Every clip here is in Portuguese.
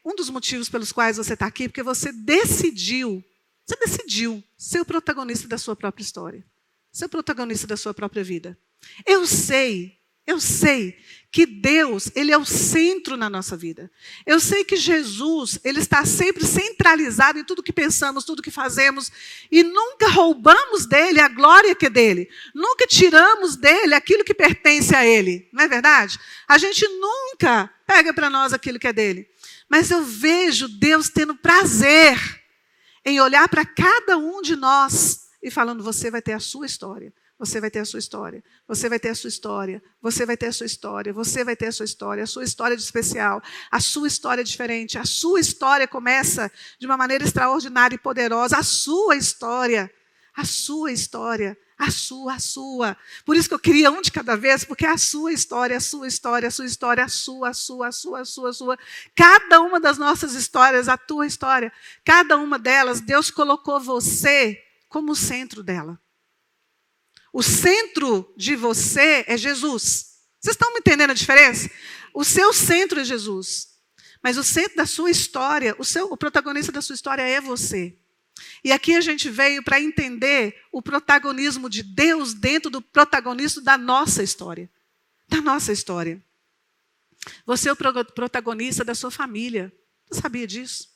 um dos motivos pelos quais você está aqui, porque você decidiu ser o protagonista da sua própria história, ser o protagonista da sua própria vida. Eu sei que Deus, Ele é o centro na nossa vida. Eu sei que Jesus, Ele está sempre centralizado em tudo que pensamos, tudo que fazemos, e nunca roubamos dEle a glória que é dEle. Nunca tiramos dEle aquilo que pertence a Ele. Não é verdade? A gente nunca pega para nós aquilo que é dEle. Mas eu vejo Deus tendo prazer em olhar para cada um de nós e falando, você vai ter a sua história. Você vai ter a sua história, você vai ter a sua história, você vai ter a sua história, você vai ter a sua história de especial, a sua história diferente, a sua história começa de uma maneira extraordinária e poderosa, a sua história, a sua. Por isso que eu queria um de cada vez, porque é a sua história, a sua história, a sua história, a sua. Cada uma das nossas histórias, a tua história, cada uma delas, Deus colocou você como o centro dela. O centro de você é Jesus. Vocês estão me entendendo a diferença? O seu centro é Jesus. Mas o centro da sua história, o protagonista da sua história é você. E aqui a gente veio para entender o protagonismo de Deus dentro do protagonismo da nossa história. Da nossa história. Você é o protagonista da sua família. Você sabia disso?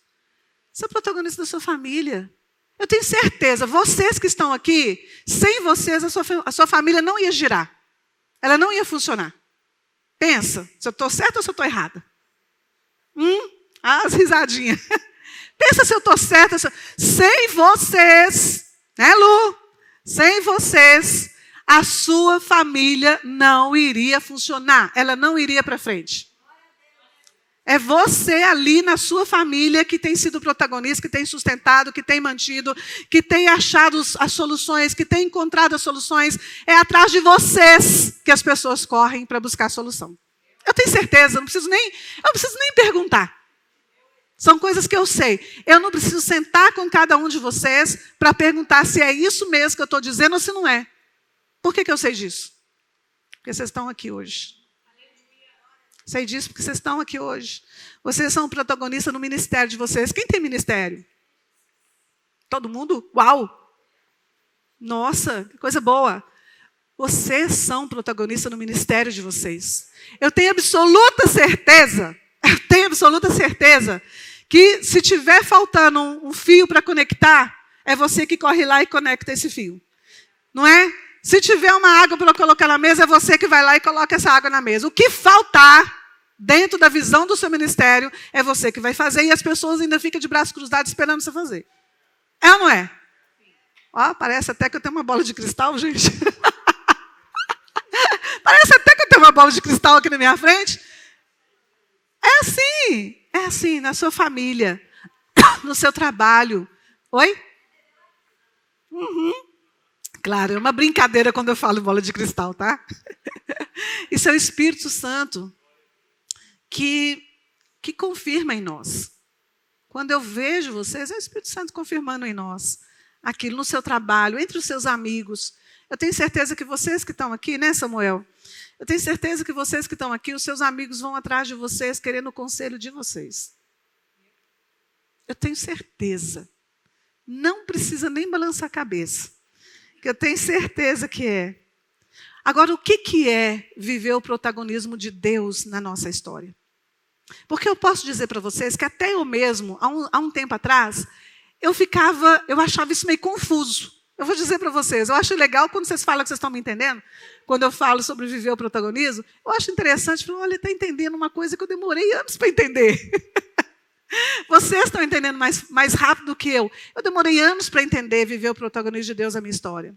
Você é o protagonista da sua família. Eu tenho certeza, vocês que estão aqui, sem vocês a sua família não ia girar. Ela não ia funcionar. Pensa, se eu estou certa ou se eu estou errada. As risadinhas. Pensa se eu estou certa. Sem vocês, né, Lu? Sem vocês, a sua família não iria funcionar. Ela não iria para frente. É você ali na sua família que tem sido protagonista, que tem sustentado, que tem mantido, que tem achado as soluções, que tem encontrado as soluções. É atrás de vocês que as pessoas correm para buscar a solução. Eu tenho certeza, eu não preciso nem perguntar. São coisas que eu sei. Eu não preciso sentar com cada um de vocês para perguntar se é isso mesmo que eu estou dizendo ou se não é. Por que eu sei disso? Porque vocês estão aqui hoje. Sei disso porque vocês estão aqui hoje. Vocês são protagonistas no ministério de vocês. Quem tem ministério? Todo mundo? Uau! Nossa, que coisa boa. Vocês são protagonistas no ministério de vocês. Eu tenho absoluta certeza que se tiver faltando um fio para conectar, é você que corre lá e conecta esse fio. Não é? Se tiver uma água para colocar na mesa, é você que vai lá e coloca essa água na mesa. O que faltar dentro da visão do seu ministério é você que vai fazer e as pessoas ainda ficam de braços cruzados esperando você fazer. É ou não é? Ó, parece até que eu tenho uma bola de cristal, gente. Parece até que eu tenho uma bola de cristal aqui na minha frente. É assim na sua família, no seu trabalho. Oi? Claro, é uma brincadeira quando eu falo bola de cristal, tá? Isso é o Espírito Santo que confirma em nós. Quando eu vejo vocês, é o Espírito Santo confirmando em nós. Aquilo no seu trabalho, entre os seus amigos. Eu tenho certeza que vocês que estão aqui, né, Samuel? Eu tenho certeza que vocês que estão aqui, os seus amigos vão atrás de vocês, querendo o conselho de vocês. Eu tenho certeza. Não precisa nem balançar a cabeça. Que eu tenho certeza que é. Agora, o que é viver o protagonismo de Deus na nossa história? Porque eu posso dizer para vocês que até eu mesmo, há um tempo atrás, eu achava isso meio confuso. Eu vou dizer para vocês, eu acho legal quando vocês falam que vocês estão me entendendo, quando eu falo sobre viver o protagonismo, eu acho interessante, falar, olha, ele está entendendo uma coisa que eu demorei anos para entender. Vocês estão entendendo mais rápido do que eu. Eu demorei anos para entender viver o protagonismo de Deus na minha história.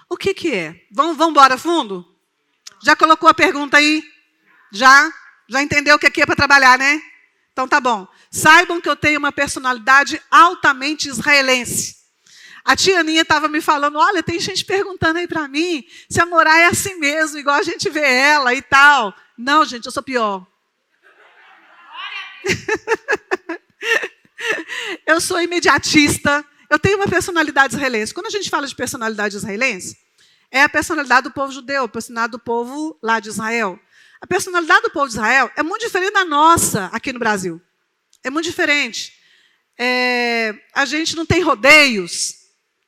O que é? Vamos embora fundo? Já colocou a pergunta aí? Já entendeu o que aqui é para trabalhar, né? Então tá bom. Saibam que eu tenho uma personalidade altamente israelense. A tia Aninha estava me falando, olha, tem gente perguntando aí para mim se a Morá é assim mesmo, igual a gente vê ela e tal. Não, gente, eu sou pior. Eu sou imediatista. Eu tenho uma personalidade israelense. Quando a gente fala de personalidade israelense, é a personalidade do povo judeu, a personalidade do povo lá de Israel. A personalidade do povo de Israel é muito diferente da nossa aqui no Brasil. É muito diferente. A gente não tem rodeios,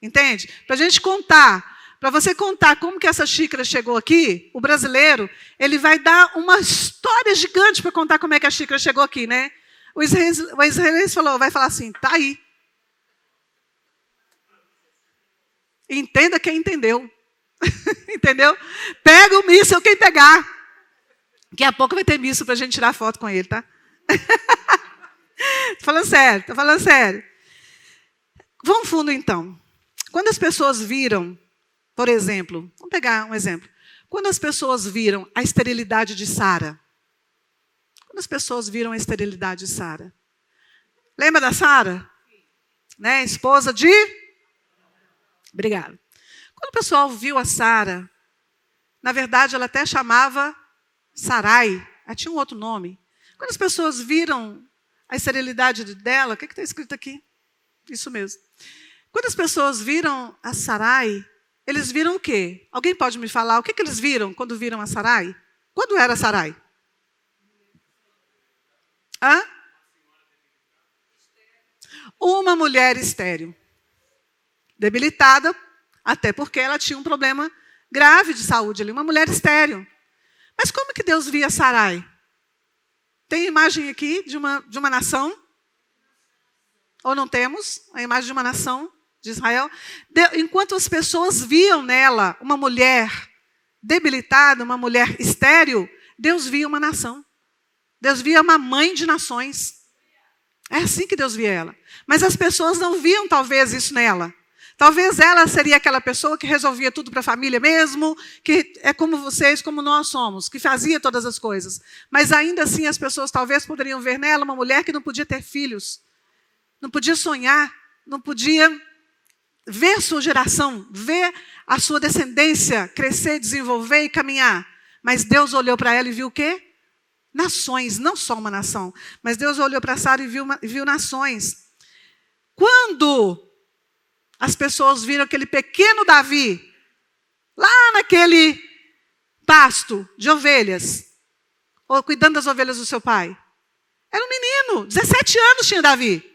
entende? Para a gente contar, para você contar como que essa xícara chegou aqui, o brasileiro, ele vai dar uma história gigante para contar como é que a xícara chegou aqui, né? O israelense vai falar assim, tá aí. Entenda quem entendeu. Entendeu? Pega o míssil quem pegar. Daqui a pouco vai ter míssil para a gente tirar foto com ele, tá? Tô falando sério. Vamos fundo então. Quando as pessoas viram, por exemplo, vamos pegar um exemplo. Quando as pessoas viram a esterilidade de Sara. Quando as pessoas viram a esterilidade de Sara. Lembra da Sara? Né? Esposa de... Obrigada. Quando o pessoal viu a Sara, na verdade ela até chamava Sarai, ela tinha um outro nome. Quando as pessoas viram a esterilidade dela, o que está escrito aqui? Isso mesmo. Quando as pessoas viram a Sarai, eles viram o quê? Alguém pode me falar o que eles viram quando viram a Sarai? Quando era a Sarai? Hã? Uma mulher estéril. Debilitada, até porque ela tinha um problema grave de saúde ali, uma mulher estéril. Mas como que Deus via Sarai? Tem imagem aqui de uma nação? Ou não temos a imagem de uma nação de Israel? Enquanto as pessoas viam nela uma mulher debilitada, uma mulher estéril, Deus via uma nação. Deus via uma mãe de nações. É assim que Deus via ela. Mas as pessoas não viam talvez isso nela. Talvez ela seria aquela pessoa que resolvia tudo para a família mesmo, que é como vocês, como nós somos, que fazia todas as coisas. Mas ainda assim as pessoas talvez poderiam ver nela uma mulher que não podia ter filhos, não podia sonhar, não podia ver sua geração, ver a sua descendência crescer, desenvolver e caminhar. Mas Deus olhou para ela e viu o quê? Nações, não só uma nação. Mas Deus olhou para Sara e viu nações. Quando as pessoas viram aquele pequeno Davi, lá naquele pasto de ovelhas, ou cuidando das ovelhas do seu pai. Era um menino, 17 anos tinha Davi.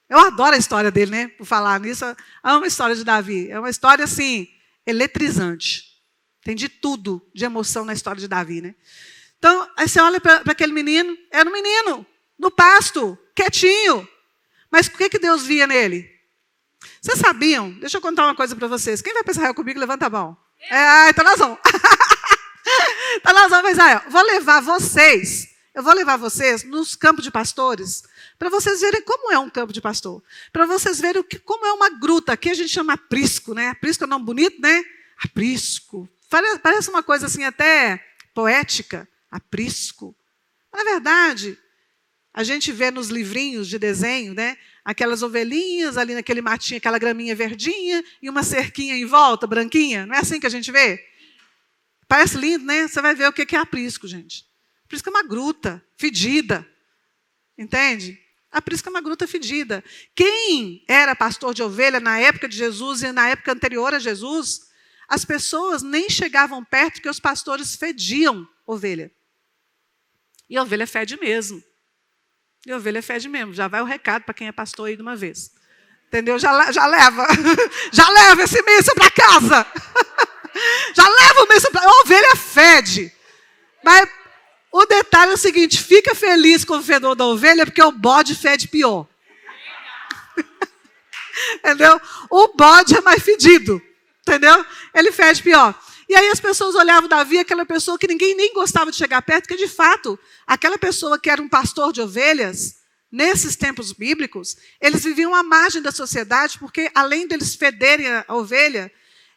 Eu adoro a história dele, né? Por falar nisso, eu amo a história de Davi. É uma história, assim, eletrizante. Tem de tudo de emoção na história de Davi, né? Então, aí você olha para aquele menino, era um menino, no pasto, quietinho. Mas o que Deus via nele? Vocês sabiam? Deixa eu contar uma coisa para vocês. Quem vai para Israel comigo, levanta a mão. Então nós vamos. Então nós vamos para Israel. Eu vou levar vocês nos campos de pastores, para vocês verem como é um campo de pastor. Para vocês verem como é uma gruta. Aqui a gente chama aprisco, né? Aprisco é um nome bonito, né? Aprisco. Parece uma coisa assim até poética. Aprisco. Na verdade, a gente vê nos livrinhos de desenho, né? Aquelas ovelhinhas ali naquele matinho, aquela graminha verdinha e uma cerquinha em volta, branquinha. Não é assim que a gente vê? Parece lindo, né? Você vai ver o que é aprisco, gente. Aprisco é uma gruta fedida. Entende? Aprisco é uma gruta fedida. Quem era pastor de ovelha na época de Jesus e na época anterior a Jesus, as pessoas nem chegavam perto porque os pastores fediam ovelha. E a ovelha fede mesmo. E a ovelha fede mesmo. Já vai o recado para quem é pastor aí de uma vez. Entendeu? Já leva. Já leva esse míssil para casa. Já leva o míssil para... A ovelha fede. Mas o detalhe é o seguinte, fica feliz com o fedor da ovelha, porque o bode fede pior. Entendeu? O bode é mais fedido. Entendeu? Ele fede pior. E aí as pessoas olhavam Davi, aquela pessoa que ninguém nem gostava de chegar perto, porque de fato, aquela pessoa que era um pastor de ovelhas, nesses tempos bíblicos, eles viviam à margem da sociedade, porque além deles federem a ovelha,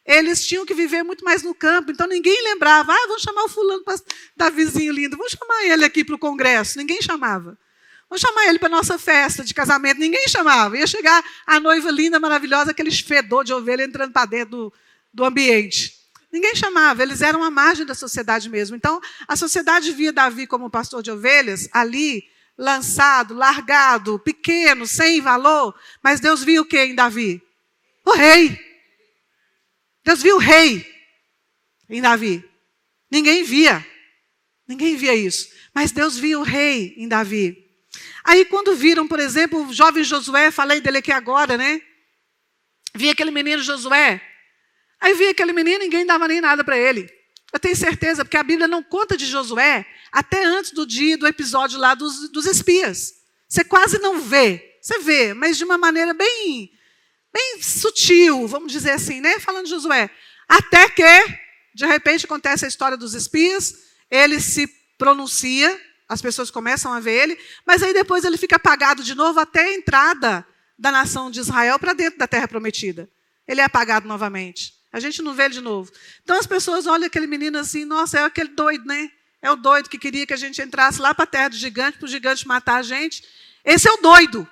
eles tinham que viver muito mais no campo. Então ninguém lembrava, vamos chamar o fulano, Davizinho lindo, vamos chamar ele aqui para o congresso. Ninguém chamava. Vamos chamar ele para a nossa festa de casamento. Ninguém chamava. Ia chegar a noiva linda, maravilhosa, aquele fedor de ovelha entrando para dentro do ambiente. Ninguém chamava, eles eram à margem da sociedade mesmo. Então, a sociedade via Davi como pastor de ovelhas, ali, lançado, largado, pequeno, sem valor. Mas Deus viu o que em Davi? O rei. Deus viu o rei em Davi. Ninguém via isso. Mas Deus viu o rei em Davi. Aí quando viram, por exemplo, o jovem Josué, falei dele aqui agora, né? Vi aquele menino Josué. Aí vi aquele menino, ninguém dava nem nada para ele. Eu tenho certeza, porque a Bíblia não conta de Josué até antes do dia do episódio lá dos espias. Você quase não vê. Você vê, mas de uma maneira bem sutil, vamos dizer assim, né? Falando de Josué. Até que, de repente, acontece a história dos espias, ele se pronuncia, as pessoas começam a ver ele, mas aí depois ele fica apagado de novo até a entrada da nação de Israel para dentro da terra prometida. Ele é apagado novamente. A gente não vê ele de novo. Então as pessoas olham aquele menino assim, nossa, é aquele doido, né? É o doido que queria que a gente entrasse lá para a terra do gigante, para o gigante matar a gente. Esse é o doido.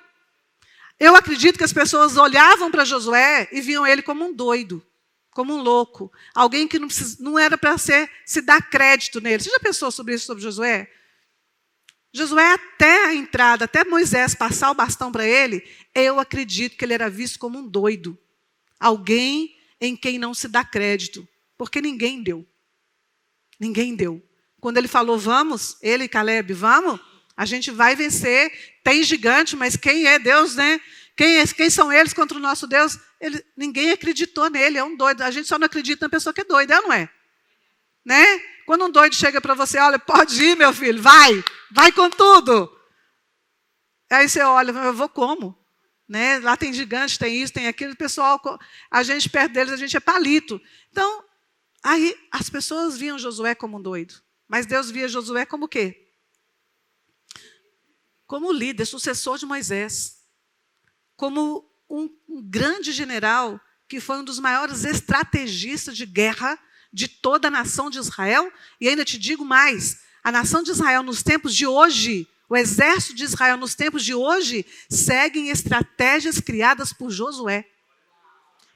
Eu acredito que as pessoas olhavam para Josué e viam ele como um doido, como um louco. Alguém que não era para se dar crédito nele. Você já pensou sobre isso, sobre Josué? Josué, até a entrada, até Moisés passar o bastão para ele, eu acredito que ele era visto como um doido. Alguém em quem não se dá crédito. Porque ninguém deu. Ninguém deu. Quando ele falou, vamos, ele e Caleb, vamos, a gente vai vencer. Tem gigante, mas quem é Deus, né? Quem são eles contra o nosso Deus? Ninguém acreditou nele, é um doido. A gente só não acredita na pessoa que é doida, é ou não é? Né? Quando um doido chega para você, olha, pode ir, meu filho, vai com tudo. Aí você olha, eu vou como? Né? Lá tem gigante, tem isso, tem aquilo, o pessoal, a gente perto deles, a gente é palito. Então, aí as pessoas viam Josué como um doido, mas Deus via Josué como o quê? Como líder, sucessor de Moisés, como um grande general, que foi um dos maiores estrategistas de guerra de toda a nação de Israel, e ainda te digo mais, a nação de Israel nos tempos de hoje, o exército de Israel nos tempos de hoje, seguem estratégias criadas por Josué.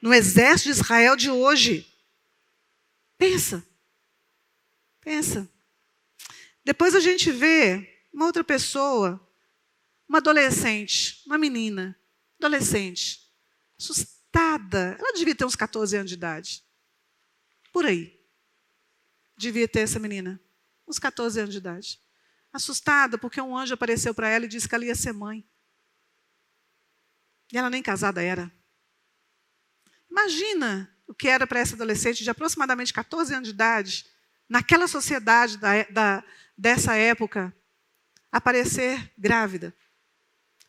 No exército de Israel de hoje. Pensa. Depois a gente vê uma outra pessoa, uma adolescente, uma menina, adolescente, assustada. Ela devia ter uns 14 anos de idade. Por aí. Devia ter essa menina. Uns 14 anos de idade. Assustada porque um anjo apareceu para ela e disse que ela ia ser mãe. E ela nem casada era. Imagina o que era para essa adolescente de aproximadamente 14 anos de idade, naquela sociedade dessa época, aparecer grávida.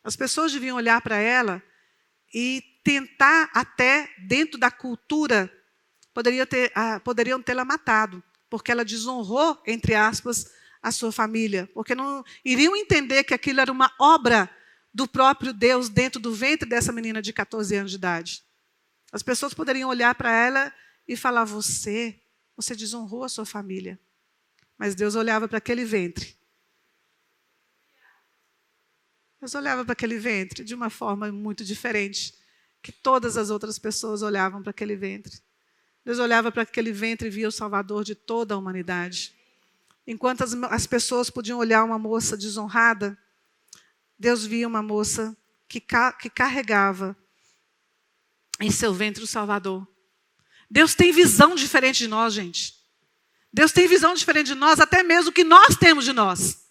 As pessoas deviam olhar para ela e tentar até, dentro da cultura, poderiam tê-la matado, porque ela desonrou, entre aspas, a sua família, porque não iriam entender que aquilo era uma obra do próprio Deus dentro do ventre dessa menina de 14 anos de idade. As pessoas poderiam olhar para ela e falar, você desonrou a sua família. Mas Deus olhava para aquele ventre. Deus olhava para aquele ventre de uma forma muito diferente que todas as outras pessoas olhavam para aquele ventre. Deus olhava para aquele ventre e via o Salvador de toda a humanidade. Enquanto as pessoas podiam olhar uma moça desonrada, Deus via uma moça que carregava em seu ventre o Salvador. Deus tem visão diferente de nós, gente. Deus tem visão diferente de nós, até mesmo que nós temos de nós.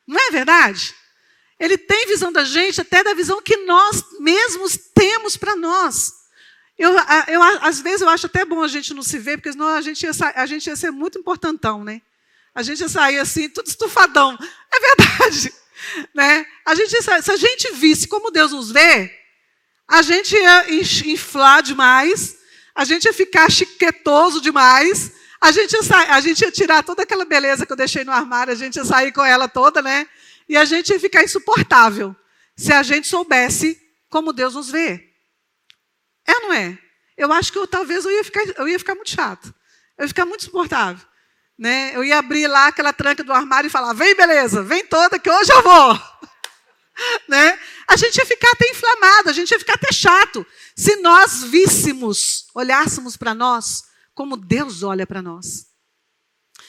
Não é verdade? Ele tem visão da gente, até da visão que nós mesmos temos para nós. Às vezes eu acho até bom a gente não se ver, porque senão a gente ia ser muito importantão, né? A gente ia sair assim, tudo estufadão. É verdade. Né? Se a gente visse como Deus nos vê, a gente ia inflar demais, a gente ia ficar chiquetoso demais, a gente ia tirar toda aquela beleza que eu deixei no armário, a gente ia sair com ela toda, né? E a gente ia ficar insuportável se a gente soubesse como Deus nos vê. É ou não é? Eu acho que talvez eu ia ficar muito chato. Eu ia ficar muito insuportável. Né? Eu ia abrir lá aquela tranca do armário e falar, vem beleza, vem toda que hoje eu vou. Né? A gente ia ficar até inflamado, a gente ia ficar até chato. Se nós olhássemos para nós como Deus olha para nós.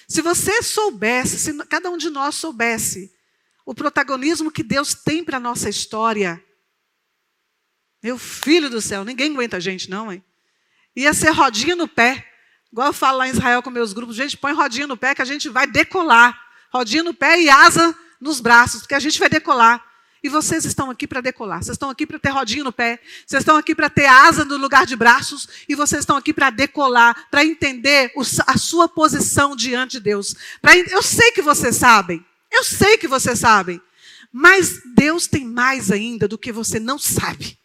Se você soubesse, se cada um de nós soubesse o protagonismo que Deus tem para a nossa história, meu filho do céu, ninguém aguenta a gente não, hein? Ia ser rodinha no pé. Igual eu falo lá em Israel com meus grupos, gente, põe rodinha no pé que a gente vai decolar. Rodinha no pé e asa nos braços, porque a gente vai decolar. E vocês estão aqui para decolar. Vocês estão aqui para ter rodinha no pé. Vocês estão aqui para ter asa no lugar de braços. E vocês estão aqui para decolar, para entender a sua posição diante de Deus. Eu sei que vocês sabem. Eu sei que vocês sabem. Mas Deus tem mais ainda do que você não sabe.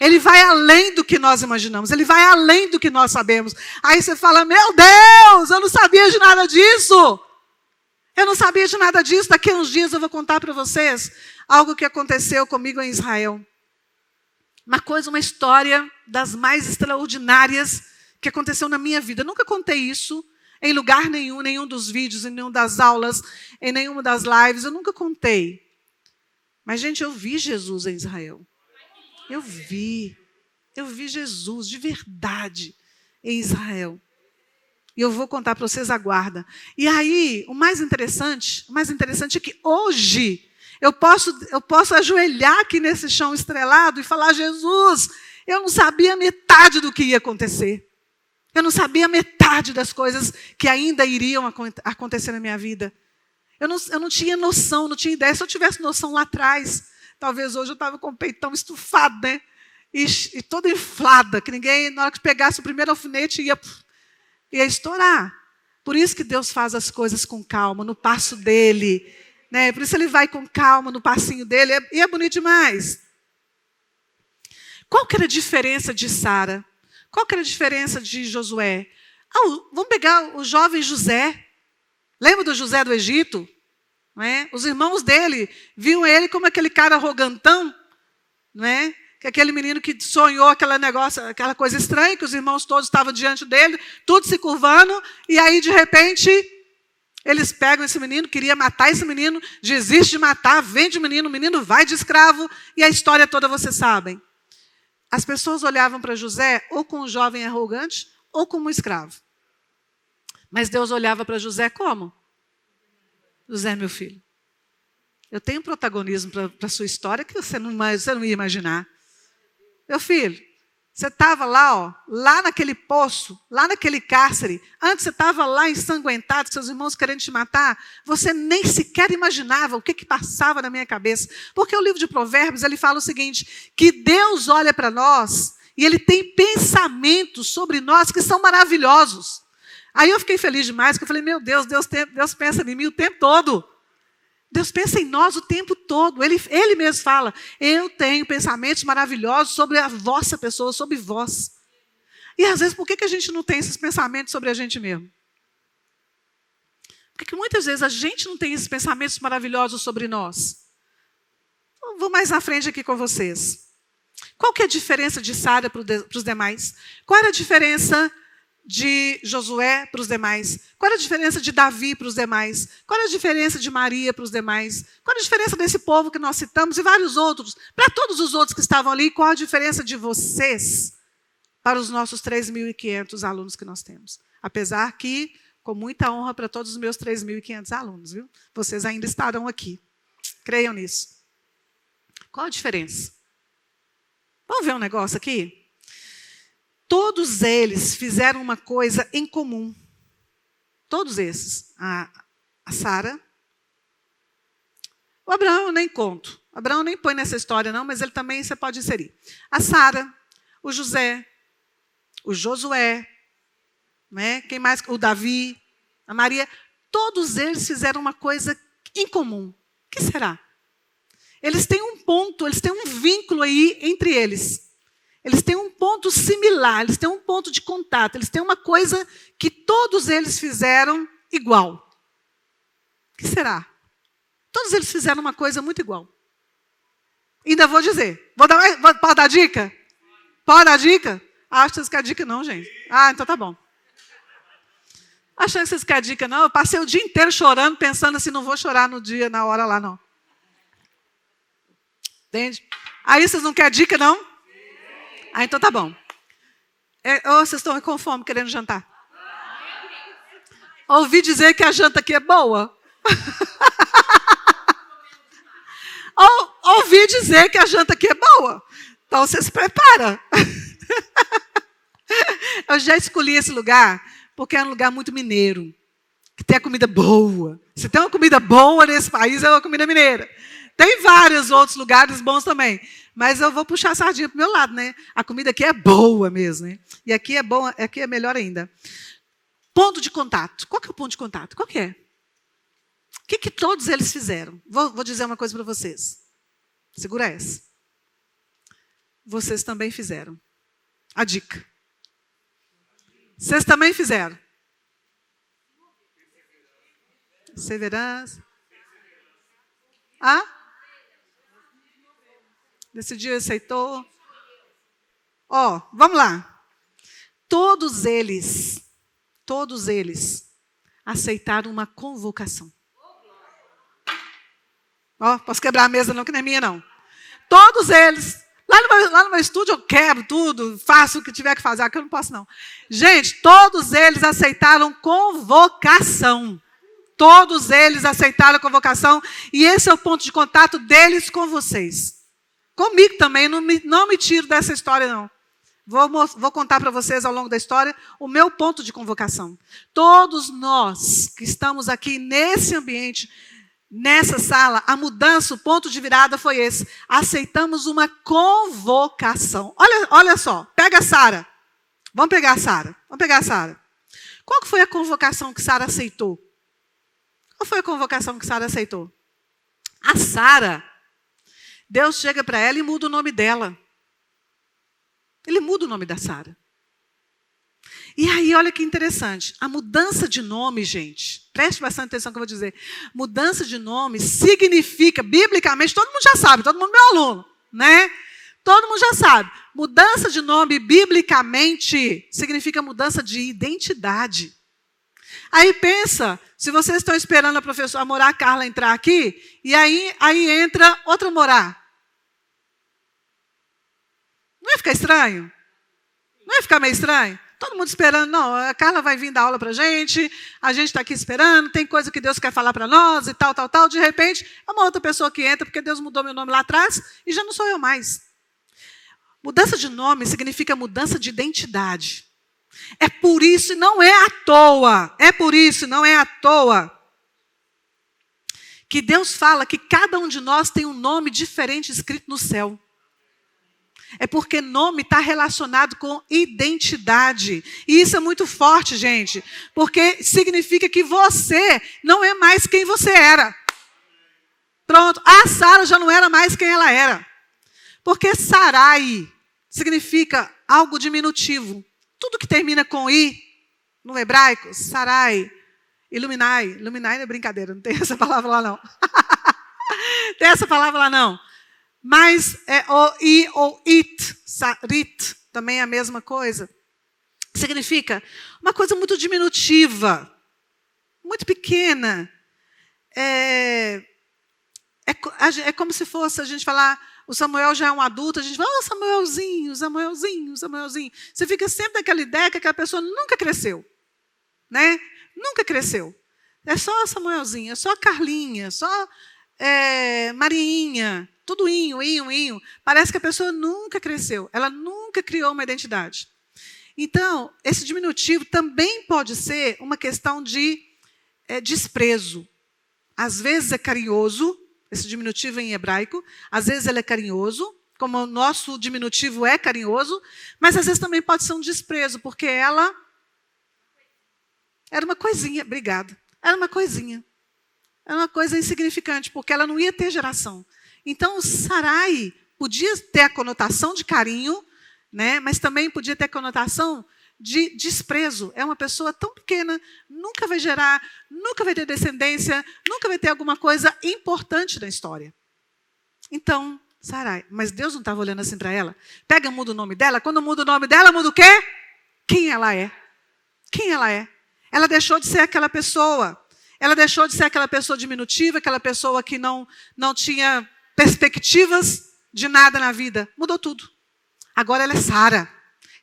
Ele vai além do que nós imaginamos. Ele vai além do que nós sabemos. Aí você fala, meu Deus, eu não sabia de nada disso. Eu não sabia de nada disso. Daqui a uns dias eu vou contar para vocês algo que aconteceu comigo em Israel. Uma história das mais extraordinárias que aconteceu na minha vida. Eu nunca contei isso em lugar nenhum dos vídeos, em nenhuma das aulas, em nenhuma das lives. Eu nunca contei. Mas, gente, eu vi Jesus em Israel. Eu vi Jesus de verdade em Israel. E eu vou contar para vocês, aguarda. E aí, o mais interessante é que hoje eu posso ajoelhar aqui nesse chão estrelado e falar, Jesus, eu não sabia metade do que ia acontecer. Eu não sabia metade das coisas que ainda iriam acontecer na minha vida. Eu não tinha noção, não tinha ideia. Se eu tivesse noção lá atrás, talvez hoje eu estava com o peitão estufado, né? E toda inflada, que ninguém, na hora que pegasse o primeiro alfinete, ia estourar. Por isso que Deus faz as coisas com calma, no passo dele. Né? Por isso ele vai com calma no passinho dele. E é bonito demais. Qual que era a diferença de Sara? Qual que era a diferença de Josué? Vamos pegar o jovem José. Lembra do José do Egito? Não é? Os irmãos dele viam ele como aquele cara arrogantão, não é? Que aquele menino que sonhou aquela coisa estranha, que os irmãos todos estavam diante dele, tudo se curvando, e aí, de repente, eles pegam esse menino, queria matar esse menino, desiste de matar, vende o menino vai de escravo, e a história toda vocês sabem. As pessoas olhavam para José ou como um jovem arrogante, ou como um escravo. Mas Deus olhava para José como? José, meu filho, eu tenho protagonismo para a sua história que você não ia imaginar. Meu filho, você estava lá naquele poço, lá naquele cárcere. Antes você estava lá ensanguentado, seus irmãos querendo te matar. Você nem sequer imaginava o que passava na minha cabeça. Porque o livro de Provérbios, ele fala o seguinte, que Deus olha para nós e Ele tem pensamentos sobre nós que são maravilhosos. Aí eu fiquei feliz demais, porque eu falei, meu Deus, Deus pensa em mim o tempo todo. Deus pensa em nós o tempo todo. Ele mesmo fala, eu tenho pensamentos maravilhosos sobre a vossa pessoa, sobre vós. E às vezes, por que a gente não tem esses pensamentos sobre a gente mesmo? Por que muitas vezes a gente não tem esses pensamentos maravilhosos sobre nós? Eu vou mais à frente aqui com vocês. Qual que é a diferença de Sara para os demais? Qual era a diferença de Josué para os demais? Qual era a diferença de Davi para os demais? Qual era a diferença de Maria para os demais? Qual era a diferença desse povo que nós citamos e vários outros? Para todos os outros que estavam ali, qual a diferença de vocês para os nossos 3.500 alunos que nós temos? Apesar que, com muita honra para todos os meus 3.500 alunos, viu? Vocês ainda estarão aqui. Creiam nisso. Qual a diferença? Vamos ver um negócio aqui? Todos eles fizeram uma coisa em comum. Todos esses. A Sara. O Abraão eu nem conto. O Abraão nem põe nessa história não, mas ele também você pode inserir. A Sara, o José, o Josué, né? Quem mais? O Davi, a Maria. Todos eles fizeram uma coisa em comum. O que será? Eles têm um ponto, eles têm um vínculo aí entre eles. Eles têm um ponto similar, eles têm um ponto de contato, eles têm uma coisa que todos eles fizeram igual. O que será? Todos eles fizeram uma coisa muito igual. Ainda vou dizer. Pode dar dica? Pode dar dica? Acho que vocês querem dica não, gente. Então tá bom. Achando que vocês querem dica não, eu passei o dia inteiro chorando, pensando assim, não vou chorar na hora lá não. Entende? Aí vocês não querem dica não? Então tá bom. Vocês estão com fome, querendo jantar? Ouvi dizer que a janta aqui é boa. Ouvi dizer que a janta aqui é boa. Então você se prepara. Eu já escolhi esse lugar porque é um lugar muito mineiro. Que tem a comida boa. Se tem uma comida boa nesse país, é uma comida mineira. Tem vários outros lugares bons também. Mas eu vou puxar a sardinha para o meu lado, né? A comida aqui é boa mesmo, né? E aqui é bom, aqui é melhor ainda. Ponto de contato. Qual que é o ponto de contato? Qual que é? O que todos eles fizeram? Vou dizer uma coisa para vocês. Segura essa. Vocês também fizeram. A dica. Vocês também fizeram. Perseverança. Decidiu, aceitou. Vamos lá. Todos eles aceitaram uma convocação. Posso quebrar a mesa não, que não é minha não. Todos eles. Lá no meu estúdio eu quebro tudo, faço o que tiver que fazer, aqui eu não posso não. Gente, todos eles aceitaram convocação. Todos eles aceitaram a convocação e esse é o ponto de contato deles com vocês. Comigo também, não me tiro dessa história não. Vou contar para vocês ao longo da história o meu ponto de convocação. Todos nós que estamos aqui nesse ambiente, nessa sala, a mudança, o ponto de virada foi esse. Aceitamos uma convocação. Olha só, pega a Sara. Vamos pegar a Sara. Qual que foi a convocação que Sara aceitou? Qual foi a convocação que Sara aceitou? A Sara, Deus chega para ela e muda o nome dela. Ele muda o nome da Sara. E aí, olha que interessante. A mudança de nome, gente, preste bastante atenção no que eu vou dizer. Mudança de nome significa, biblicamente, todo mundo já sabe, todo mundo é meu aluno, né? Todo mundo já sabe. Mudança de nome, biblicamente, significa mudança de identidade. Aí pensa, se vocês estão esperando a professora Morar Carla entrar aqui, e aí entra outra Morar. Não ia ficar estranho? Não ia ficar meio estranho? Todo mundo esperando, não, a Carla vai vir dar aula para a gente está aqui esperando, tem coisa que Deus quer falar para nós e tal. De repente, é uma outra pessoa que entra, porque Deus mudou meu nome lá atrás e já não sou eu mais. Mudança de nome significa mudança de identidade. É por isso e não é à toa que Deus fala que cada um de nós tem um nome diferente escrito no céu. É porque nome está relacionado com identidade. E isso é muito forte, gente. Porque significa que você não é mais quem você era. Pronto. A Sara já não era mais quem ela era. Porque Sarai significa algo diminutivo. Tudo que termina com I, no hebraico, Sarai, Iluminai. Iluminai não é brincadeira, não tem essa palavra lá não. Tem essa palavra lá não. Mas o I ou it, sarit, também é a mesma coisa. Significa uma coisa muito diminutiva, muito pequena. É como se fosse a gente falar, o Samuel já é um adulto, a gente fala, Samuelzinho. Você fica sempre naquela ideia que aquela pessoa nunca cresceu. Né? Nunca cresceu. É só Samuelzinho, é só Carlinha, só Marinha. Tudo inho. Parece que a pessoa nunca cresceu. Ela nunca criou uma identidade. Então, esse diminutivo também pode ser uma questão de desprezo. Às vezes é carinhoso, esse diminutivo em hebraico. Às vezes ele é carinhoso, como o nosso diminutivo é carinhoso. Mas às vezes também pode ser um desprezo, porque ela era uma coisinha. Obrigada. Era uma coisinha. Era uma coisa insignificante, porque ela não ia ter geração. Então, Sarai podia ter a conotação de carinho, né, mas também podia ter a conotação de desprezo. É uma pessoa tão pequena, nunca vai gerar, nunca vai ter descendência, nunca vai ter alguma coisa importante na história. Então, Sarai, mas Deus não estava olhando assim para ela? Pega, muda o nome dela. Quando muda o nome dela, muda o quê? Quem ela é. Quem ela é. Ela deixou de ser aquela pessoa. Ela deixou de ser aquela pessoa diminutiva, aquela pessoa que não tinha perspectivas de nada na vida. Mudou tudo. Agora ela é Sara.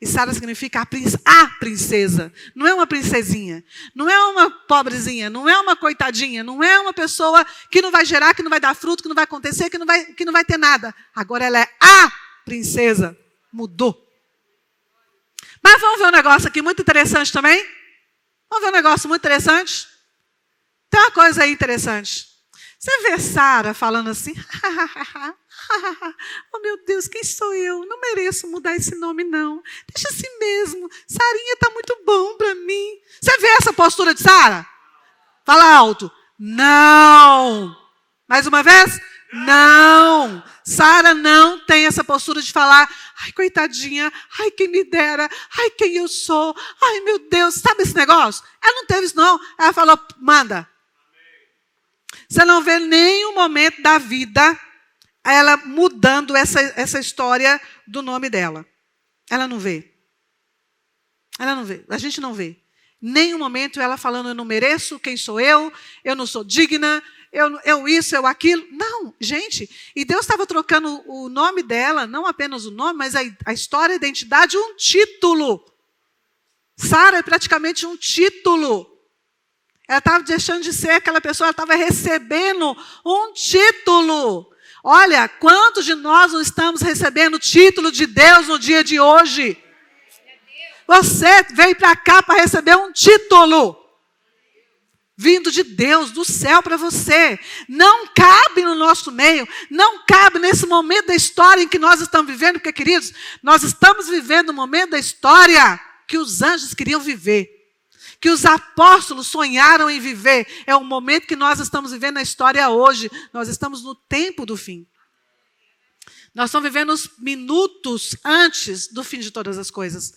E Sara significa a princesa. Não é uma princesinha. Não é uma pobrezinha. Não é uma coitadinha. Não é uma pessoa que não vai gerar, que não vai dar fruto, que não vai acontecer, que não vai ter nada. Agora ela é a princesa. Mudou. Mas vamos ver um negócio aqui muito interessante também? Vamos ver um negócio muito interessante? Tem uma coisa aí interessante. Você vê Sara falando assim, oh meu Deus, quem sou eu? Não mereço mudar esse nome não. Deixa assim mesmo, Sarinha está muito bom para mim. Você vê essa postura de Sara? Fala alto, não. Mais uma vez, não. Sara não tem essa postura de falar, ai coitadinha, ai quem me dera, ai quem eu sou, ai meu Deus, sabe esse negócio? Ela não teve isso não, ela falou, manda. Você não vê nenhum momento da vida ela mudando essa história do nome dela. Ela não vê. Ela não vê. A gente não vê. Nenhum momento ela falando, eu não mereço, quem sou eu não sou digna, eu isso, eu aquilo. Não, gente. E Deus estava trocando o nome dela, não apenas o nome, mas a história, a identidade, um título. Sara é praticamente um título. Ela estava deixando de ser aquela pessoa, ela estava recebendo um título. Olha, quantos de nós não estamos recebendo o título de Deus no dia de hoje? Você veio para cá para receber um título. Vindo de Deus, do céu para você. Não cabe no nosso meio, não cabe nesse momento da história em que nós estamos vivendo, porque, queridos, nós estamos vivendo um momento da história que os anjos queriam viver. Que os apóstolos sonharam em viver. É o momento que nós estamos vivendo na história hoje. Nós estamos no tempo do fim. Nós estamos vivendo os minutos antes do fim de todas as coisas.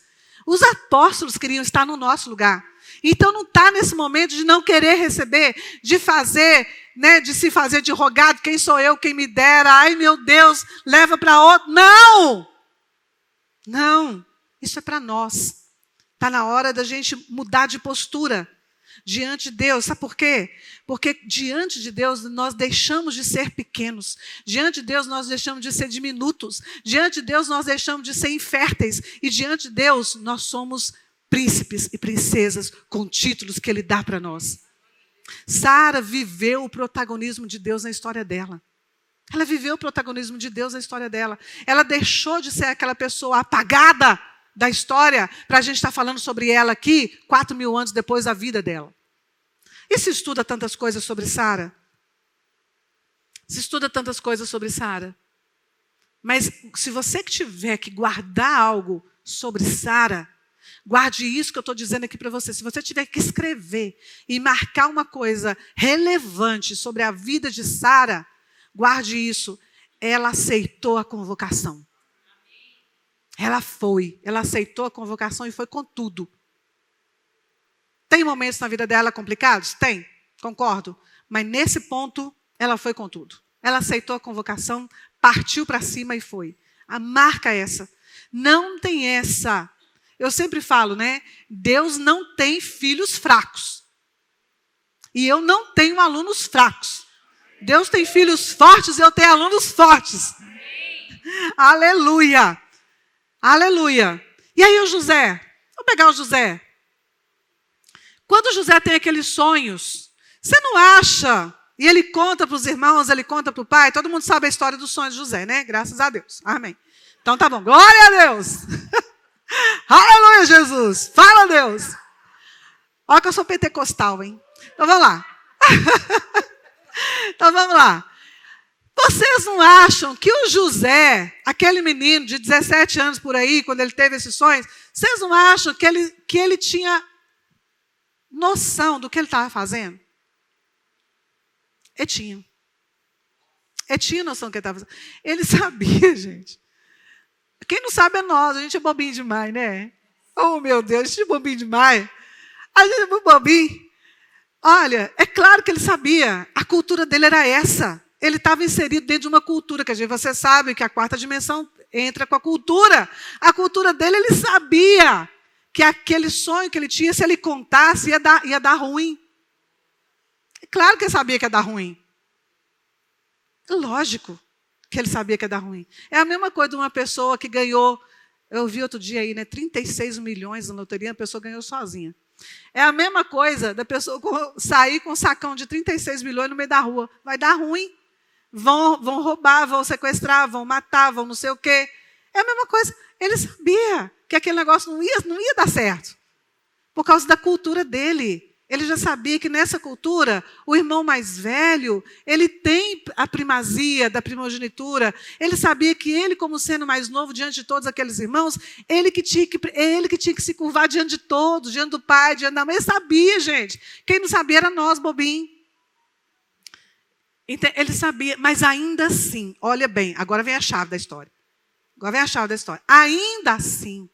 Os apóstolos queriam estar no nosso lugar. Então não está nesse momento de não querer receber, de fazer, né, de se fazer de rogado, quem sou eu, quem me dera, ai meu Deus, leva para outro. Não! Não, isso é para nós. Está na hora da gente mudar de postura diante de Deus. Sabe por quê? Porque diante de Deus nós deixamos de ser pequenos. Diante de Deus nós deixamos de ser diminutos. Diante de Deus nós deixamos de ser inférteis. E diante de Deus nós somos príncipes e princesas com títulos que Ele dá para nós. Sara viveu o protagonismo de Deus na história dela. Ela viveu o protagonismo de Deus na história dela. Ela deixou de ser aquela pessoa apagada da história, para a gente estar falando sobre ela aqui, 4.000 anos depois da vida dela. E se estuda tantas coisas sobre Sara? Se estuda tantas coisas sobre Sara. Mas se você que tiver que guardar algo sobre Sara, guarde isso que eu estou dizendo aqui para você. Se você tiver que escrever e marcar uma coisa relevante sobre a vida de Sara, guarde isso. Ela aceitou a convocação. Ela aceitou a convocação e foi com tudo. Tem momentos na vida dela complicados? Tem, concordo. Mas nesse ponto, ela foi com tudo. Ela aceitou a convocação, partiu para cima e foi. A marca é essa. Não tem essa. Eu sempre falo, né? Deus não tem filhos fracos. E eu não tenho alunos fracos. Deus tem filhos fortes e eu tenho alunos fortes. Aleluia! Aleluia. E aí o José? Vamos pegar o José. Quando o José tem aqueles sonhos, você não acha? E ele conta para os irmãos, ele conta para o pai. Todo mundo sabe a história dos sonhos de José, né? Graças a Deus. Amém. Então tá bom. Glória a Deus. Aleluia, Jesus. Fala, Deus. Olha que eu sou pentecostal, hein? Então vamos lá. Então vamos lá. Vocês não acham que o José, aquele menino de 17 anos por aí, quando ele teve esses sonhos, vocês não acham que ele tinha noção do que ele estava fazendo? Ele tinha. Ele tinha noção do que ele estava fazendo. Ele sabia, gente. Quem não sabe é nós, a gente é bobinho demais, né? Oh, meu Deus, a gente é bobinho demais. A gente é muito bobinho. Olha, é claro que ele sabia. A cultura dele era essa. Ele estava inserido dentro de uma cultura, que você sabe que a quarta dimensão entra com a cultura. A cultura dele, ele sabia que aquele sonho que ele tinha, se ele contasse, ia dar ruim. É claro que ele sabia que ia dar ruim. Lógico que ele sabia que ia dar ruim. É a mesma coisa de uma pessoa que ganhou, eu vi outro dia aí, né, 36 milhões na loteria, a pessoa ganhou sozinha. É a mesma coisa da pessoa sair com um sacão de 36 milhões no meio da rua. Vai dar ruim. Vão roubar, vão sequestrar, vão matar, vão não sei o quê. É a mesma coisa. Ele sabia que aquele negócio não ia dar certo. Por causa da cultura dele. Ele já sabia que nessa cultura, o irmão mais velho, ele tem a primazia da primogenitura. Ele sabia que ele, como sendo mais novo diante de todos aqueles irmãos, ele que tinha que se curvar diante de todos, diante do pai, diante da mãe. Ele sabia, gente. Quem não sabia era nós, bobinho. Ele sabia, mas ainda assim, olha bem, agora vem a chave da história. Ainda assim,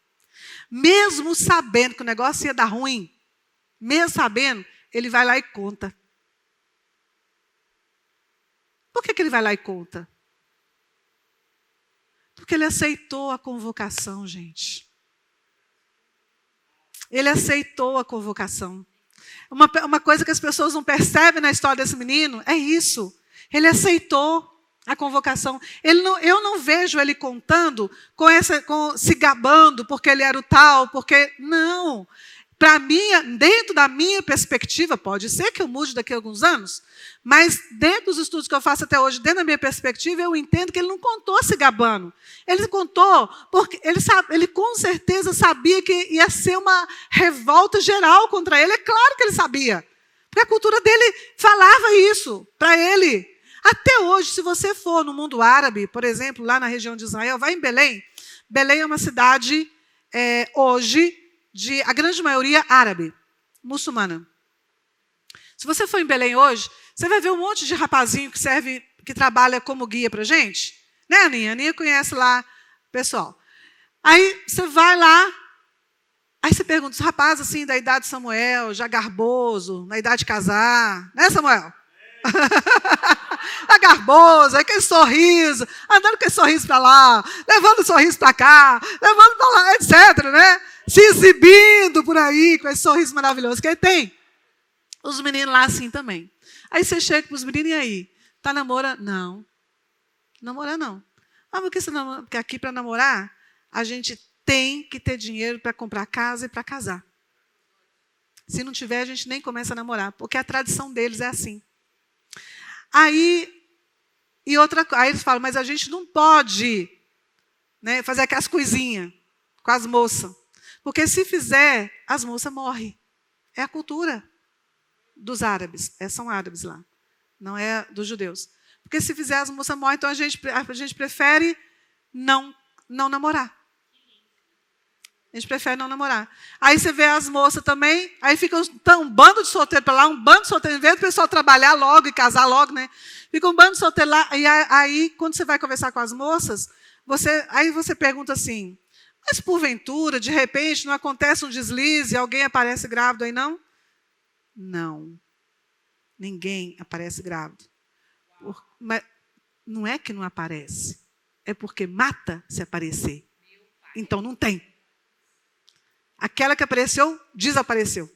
mesmo sabendo que o negócio ia dar ruim, mesmo sabendo, ele vai lá e conta. Por que ele vai lá e conta? Porque ele aceitou a convocação, gente. Ele aceitou a convocação. Uma coisa que as pessoas não percebem na história desse menino é isso. Ele aceitou a convocação. Eu não vejo ele contando, se gabando, porque ele era o tal, porque... Não. Para mim, dentro da minha perspectiva, pode ser que eu mude daqui a alguns anos, mas dentro dos estudos que eu faço até hoje, dentro da minha perspectiva, eu entendo que ele não contou se gabando. Ele contou porque ele com certeza sabia que ia ser uma revolta geral contra ele. É claro que ele sabia, porque a cultura dele falava isso para ele. Até hoje, se você for no mundo árabe, por exemplo, lá na região de Israel, vai em Belém. Belém é uma cidade, hoje, a grande maioria árabe, muçulmana. Se você for em Belém hoje, você vai ver um monte de rapazinho que trabalha como guia para a gente. Né, Aninha? A Aninha conhece lá o pessoal. Aí você vai lá, aí você pergunta, os rapazes assim, da idade de Samuel, já garboso, na idade de casar. Né, Samuel? Tá garboso, aquele sorriso, andando com aquele sorriso para lá, levando o sorriso para cá, levando para lá, etc., né? Se exibindo por aí com esse sorriso maravilhoso que ele tem. Os meninos lá assim também. Aí você chega para os meninos, e aí? Tá namorando? Não. Namora não. Ah, porque aqui para namorar, a gente tem que ter dinheiro para comprar casa e para casar. Se não tiver, a gente nem começa a namorar, porque a tradição deles é assim. Aí eles falam, mas a gente não pode, né, fazer aquelas coisinhas com as moças. Porque se fizer, as moças morrem. É a cultura dos árabes. São árabes lá. Não é dos judeus. Porque se fizer, as moças morrem. Então a gente prefere não namorar. A gente prefere não namorar. Aí você vê as moças também, aí fica um bando de solteiro para lá, um bando de solteiro, em vez do pessoal trabalhar logo e casar logo, né? Fica um bando de solteiro lá, e aí quando você vai conversar com as moças, aí você pergunta assim, mas porventura, de repente, não acontece um deslize, alguém aparece grávido aí, não? Não. Ninguém aparece grávido. Mas não é que não aparece, é porque mata se aparecer. Então não tem. Aquela que apareceu, desapareceu.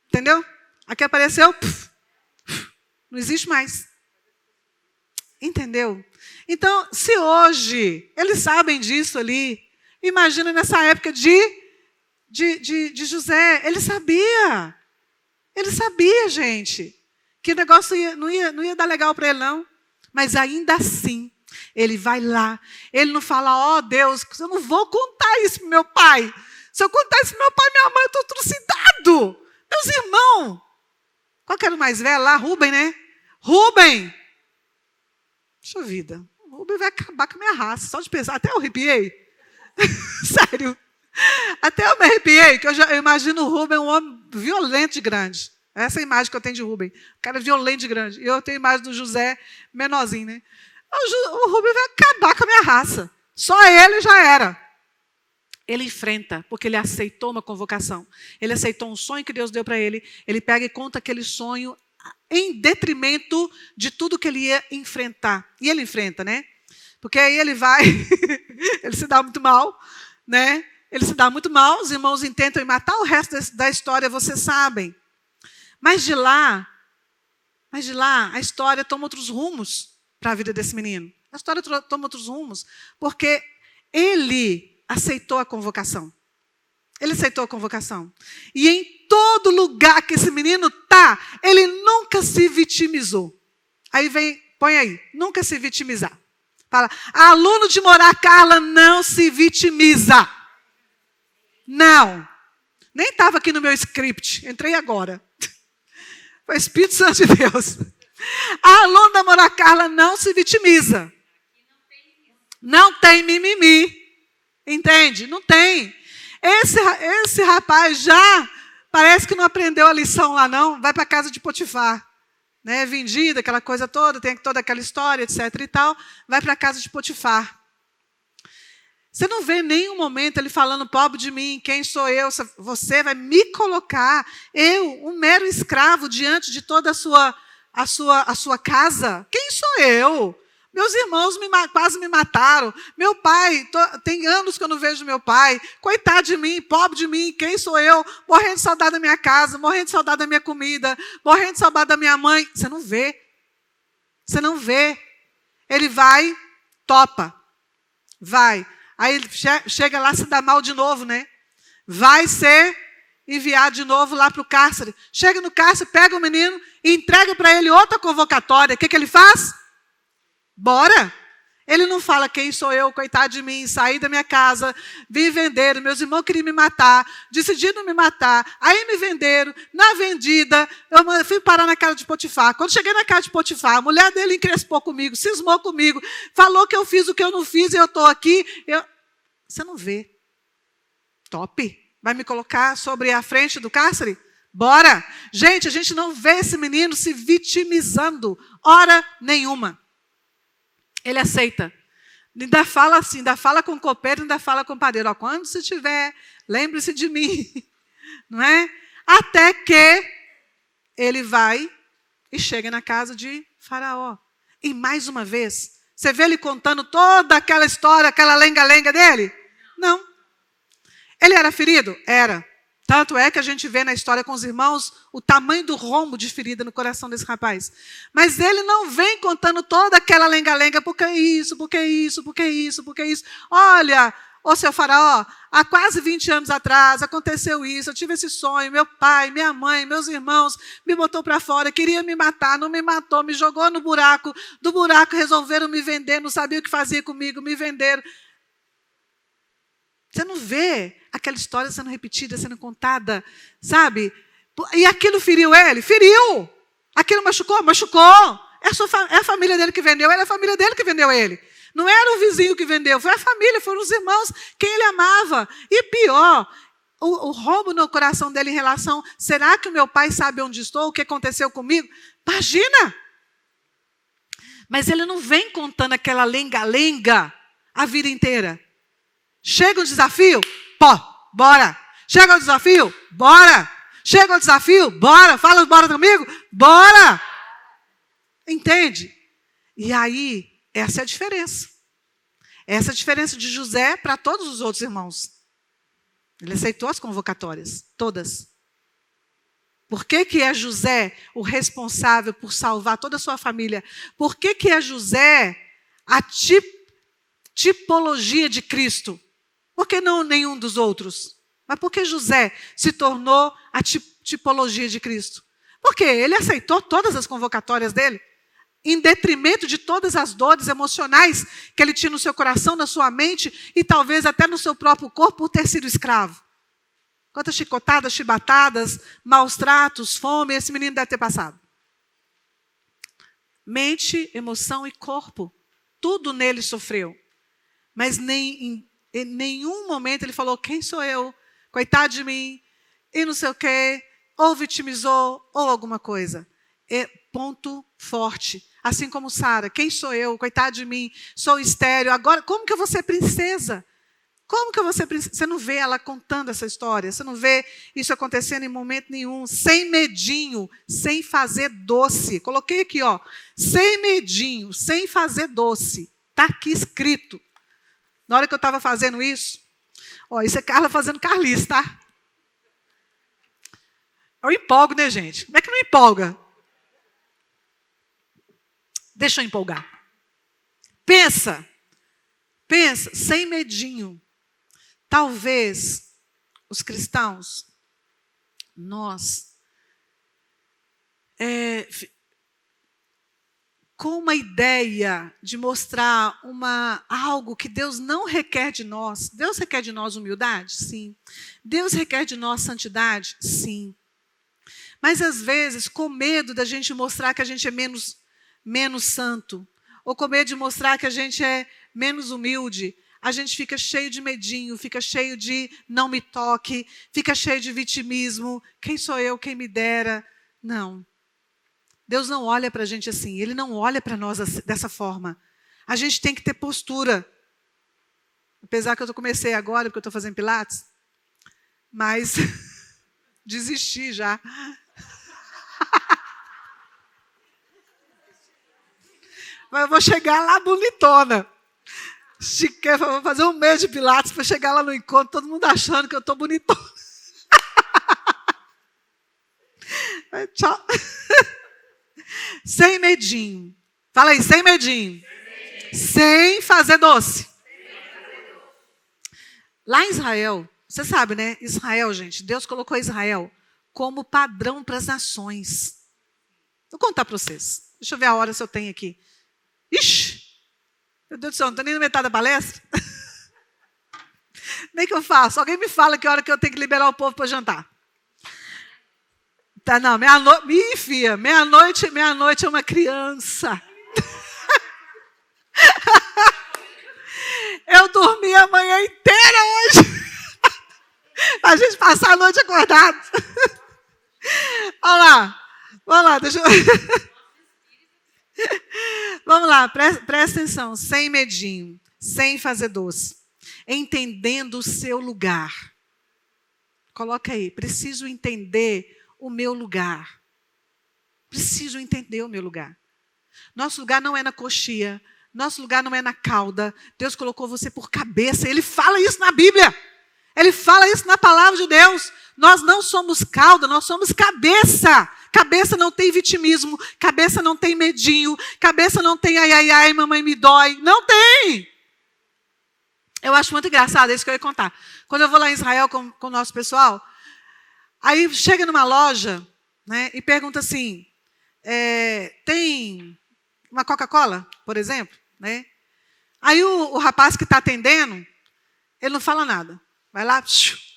Entendeu? A que apareceu, não existe mais. Entendeu? Então, se hoje eles sabem disso ali, imagina nessa época de José. Ele sabia. Ele sabia, gente, que o negócio não ia dar legal para ele, não. Mas ainda assim, ele vai lá. Ele não fala, ó Deus, eu não vou contar isso para meu pai. Se eu contar isso para meu pai e minha mãe, eu estou trucidado. Meus irmãos. Qual que era o mais velho lá? Rubem, né? Rubem. Puxa vida. Rubem vai acabar com a minha raça. Só de pensar. Até eu arrepiei. Sério. Até eu me arrepiei. Que eu imagino o Rubem um homem violento de grande. Essa é a imagem que eu tenho de Rubem. Um cara violento de grande. E eu tenho a imagem do José menorzinho, né? O Rubem vai acabar com a minha raça. Só ele já era. Ele enfrenta, porque ele aceitou uma convocação. Ele aceitou um sonho que Deus deu para ele. Ele pega e conta aquele sonho em detrimento de tudo que ele ia enfrentar. E ele enfrenta, né? Porque aí ele vai, ele se dá muito mal, né? Ele se dá muito mal, os irmãos intentam matar, o resto da história vocês sabem. Mas de lá, a história toma outros rumos para a vida desse menino. A história toma outros rumos, porque ele aceitou a convocação. Ele aceitou a convocação. E em todo lugar que esse menino está, ele nunca se vitimizou. Aí põe aí, nunca se vitimizar. Fala, aluno de Morar Carla não se vitimiza. Não. Nem estava aqui no meu script, entrei agora. Foi o Espírito Santo de Deus. A aluna da Mora Carla não se vitimiza. Não tem mimimi. Entende? Não tem. Esse rapaz já parece que não aprendeu a lição lá não. Vai para a casa de Potifar. Né? Vendida, aquela coisa toda, tem toda aquela história, etc. e tal. Vai para a casa de Potifar. Você não vê em nenhum momento ele falando, pobre de mim, quem sou eu? Você vai me colocar, eu, um mero escravo, diante de toda a sua casa? Quem sou eu? Meus irmãos quase me mataram. Meu pai, tem anos que eu não vejo meu pai. Coitado de mim, pobre de mim, quem sou eu? Morrendo de saudade da minha casa, morrendo de saudade da minha comida, morrendo de saudade da minha mãe. Você não vê. Você não vê. Ele vai, topa. Vai. Aí ele chega lá, se dá mal de novo, né? Vai ser enviado de novo lá para o cárcere. Chega no cárcere, pega o menino e entrega para ele outra convocatória. O que ele faz? Bora! Ele não fala quem sou eu, coitado de mim, saí da minha casa, vim vender, meus irmãos queriam me matar, decidiram me matar, aí me venderam, na vendida, eu fui parar na casa de Potifar. Quando cheguei na casa de Potifar, a mulher dele encrespou comigo, cismou comigo, falou que eu fiz o que eu não fiz e eu estou aqui. Você não vê. Top. Vai me colocar sobre a frente do cárcere? Bora! Gente, a gente não vê esse menino se vitimizando, hora nenhuma. Ele aceita. Ainda fala assim, ainda fala com o copeiro, ainda fala com o padeiro. Ó, quando você tiver, lembre-se de mim. Não é? Até que ele vai e chega na casa de Faraó. E mais uma vez, você vê ele contando toda aquela história, aquela lenga-lenga dele? Não. Ele era ferido? Era. Tanto é que a gente vê na história com os irmãos o tamanho do rombo de ferida no coração desse rapaz. Mas ele não vem contando toda aquela lenga-lenga, porque isso, porque isso, porque isso, porque isso. Olha, ô seu Faraó, há quase 20 anos atrás aconteceu isso, eu tive esse sonho, meu pai, minha mãe, meus irmãos me botou para fora, queria me matar, não me matou, me jogou no buraco, do buraco resolveram me vender, não sabia o que fazia comigo, me venderam. Você não vê aquela história sendo repetida, sendo contada, sabe? E aquilo feriu ele? Feriu. Aquilo machucou? Machucou. É a família dele que vendeu, é a família dele que vendeu ele. Não era o vizinho que vendeu, foi a família, foram os irmãos, quem ele amava. E pior, o roubo no coração dele em relação, será que o meu pai sabe onde estou, o que aconteceu comigo? Imagina! Mas ele não vem contando aquela lenga-lenga a vida inteira. Chega o desafio, bora. Chega o desafio, bora. Chega o desafio, bora. Fala, bora comigo, bora. Entende? E aí, essa é a diferença. Essa é a diferença de José para todos os outros irmãos. Ele aceitou as convocatórias, todas. Por que é José o responsável por salvar toda a sua família? Por que é José a tipologia de Cristo? Por que não nenhum dos outros? Mas por que José se tornou a tipologia de Cristo? Porque ele aceitou todas as convocatórias dele, em detrimento de todas as dores emocionais que ele tinha no seu coração, na sua mente e talvez até no seu próprio corpo por ter sido escravo. Quantas chicotadas, chibatadas, maus tratos, fome, esse menino deve ter passado. Mente, emoção e corpo, tudo nele sofreu. Mas em nenhum momento ele falou, quem sou eu? Coitado de mim, e não sei o quê, ou vitimizou, ou alguma coisa. Ponto forte. Assim como Sara, quem sou eu? Coitado de mim, sou estéril. Agora, como que eu vou ser princesa? Como que eu vou ser princesa? Você não vê ela contando essa história, você não vê isso acontecendo em momento nenhum, sem medinho, sem fazer doce. Coloquei aqui, ó, sem medinho, sem fazer doce. Está aqui escrito. Na hora que eu estava fazendo isso, ó, isso é Carla fazendo Carlice, tá? Eu empolgo, né, gente? Como é que não empolga? Deixa eu empolgar. Pensa, sem medinho. Talvez os cristãos, nós, com uma ideia de mostrar algo que Deus não requer de nós. Deus requer de nós humildade? Sim. Deus requer de nós santidade? Sim. Mas, às vezes, com medo da gente mostrar que a gente é menos santo, ou com medo de mostrar que a gente é menos humilde, a gente fica cheio de medinho, fica cheio de não me toque, fica cheio de vitimismo. Quem sou eu, quem me dera? Não. Deus não olha para a gente assim, Ele não olha para nós dessa forma. A gente tem que ter postura. Apesar que eu comecei agora, porque eu estou fazendo pilates, mas desisti já. Mas eu vou chegar lá bonitona. Vou fazer um mês de pilates para chegar lá no encontro, todo mundo achando que eu estou bonitona. Tchau. Sem medinho. Fala aí, sem medinho. Sem fazer doce. Lá em Israel, você sabe, né? Israel, gente, Deus colocou Israel como padrão para as nações. Vou contar para vocês. Deixa eu ver a hora se eu tenho aqui. Ixi! Meu Deus do céu, não estou nem na metade da palestra. Nem que eu faço. Alguém me fala que hora que eu tenho que liberar o povo para jantar. Tá, não, meia-noite é uma criança. Eu dormi a manhã inteira hoje. A gente passar a noite acordado. Vamos lá, deixa eu... Vamos lá, presta atenção. Sem medinho, sem fazer doce. Entendendo o seu lugar. Coloca aí, preciso entender o meu lugar. Preciso entender o meu lugar. Nosso lugar não é na coxia. Nosso lugar não é na cauda. Deus colocou você por cabeça. Ele fala isso na Bíblia. Ele fala isso na palavra de Deus. Nós não somos cauda, nós somos cabeça. Cabeça não tem vitimismo. Cabeça não tem medinho. Cabeça não tem ai, ai, ai, mamãe me dói. Não tem. Eu acho muito engraçado, é isso que eu ia contar. Quando eu vou lá em Israel com o nosso pessoal, aí chega numa loja, né, e pergunta assim, tem uma Coca-Cola, por exemplo? Né? Aí o rapaz que está atendendo, ele não fala nada. Vai lá,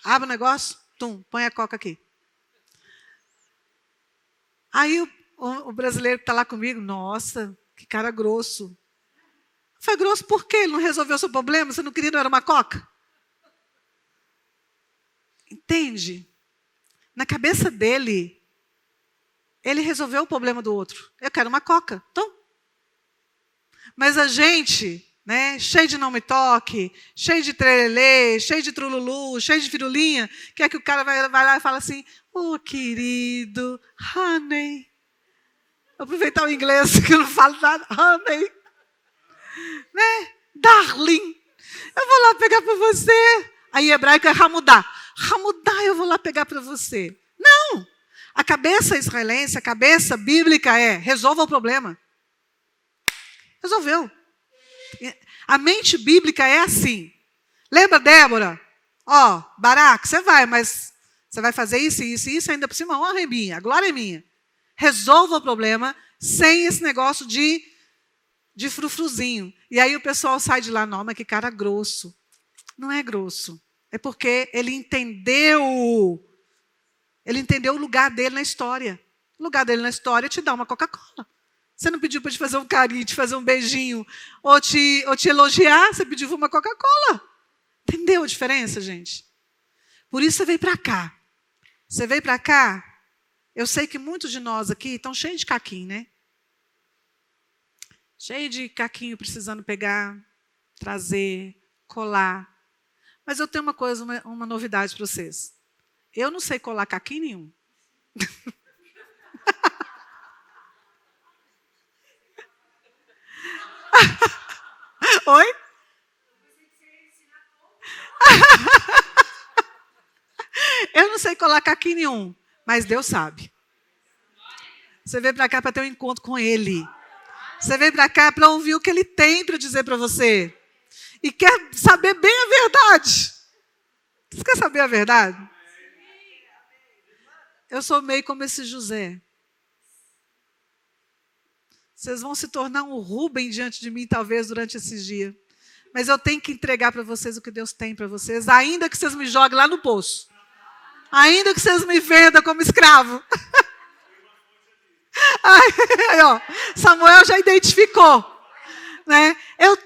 abre o negócio, põe a Coca aqui. Aí o brasileiro que está lá comigo, nossa, que cara grosso. Foi grosso por quê? Ele não resolveu o seu problema? Você não queria, não era uma Coca? Entende? Na cabeça dele, ele resolveu o problema do outro. Eu quero uma Coca. Então. Mas a gente, né, cheio de não me toque, cheio de trelelê, cheio de trululu, cheio de firulinha, quer que o cara vai lá e fala assim, oh, querido, honey. Vou aproveitar o inglês, que eu não falo nada, honey. Né? Darling, eu vou lá pegar para você. Aí em hebraico é Hamudá. Hamudá, eu vou lá pegar para você. Não! A cabeça israelense, a cabeça bíblica é, resolva o problema. Resolveu. A mente bíblica é assim. Lembra, Débora? Baraque, você vai, mas você vai fazer isso, isso e isso, ainda por cima a honra é minha, a glória é minha. Resolva o problema sem esse negócio de frufruzinho. E aí o pessoal sai de lá, não, mas que cara grosso. Não é grosso. É porque ele entendeu o lugar dele na história. O lugar dele na história é te dar uma Coca-Cola. Você não pediu para te fazer um carinho, te fazer um beijinho, ou te elogiar, você pediu uma Coca-Cola. Entendeu a diferença, gente? Por isso você veio para cá. Você veio para cá, eu sei que muitos de nós aqui estão cheios de caquinho, né? Cheio de caquinho precisando pegar, trazer, colar. Mas eu tenho uma coisa, uma novidade para vocês. Eu não sei colar caquinho nenhum. Oi? Eu não sei colar caquinho nenhum, mas Deus sabe. Você veio para cá para ter um encontro com Ele. Você veio para cá para ouvir o que Ele tem para dizer para você. E quer saber bem a verdade. Você quer saber a verdade? Eu sou meio como esse José. Vocês vão se tornar um Rubem diante de mim, talvez, durante esses dias. Mas eu tenho que entregar para vocês o que Deus tem para vocês, ainda que vocês me joguem lá no poço. Ainda que vocês me vendam como escravo. Aí, ó, Samuel já identificou. Né? Eu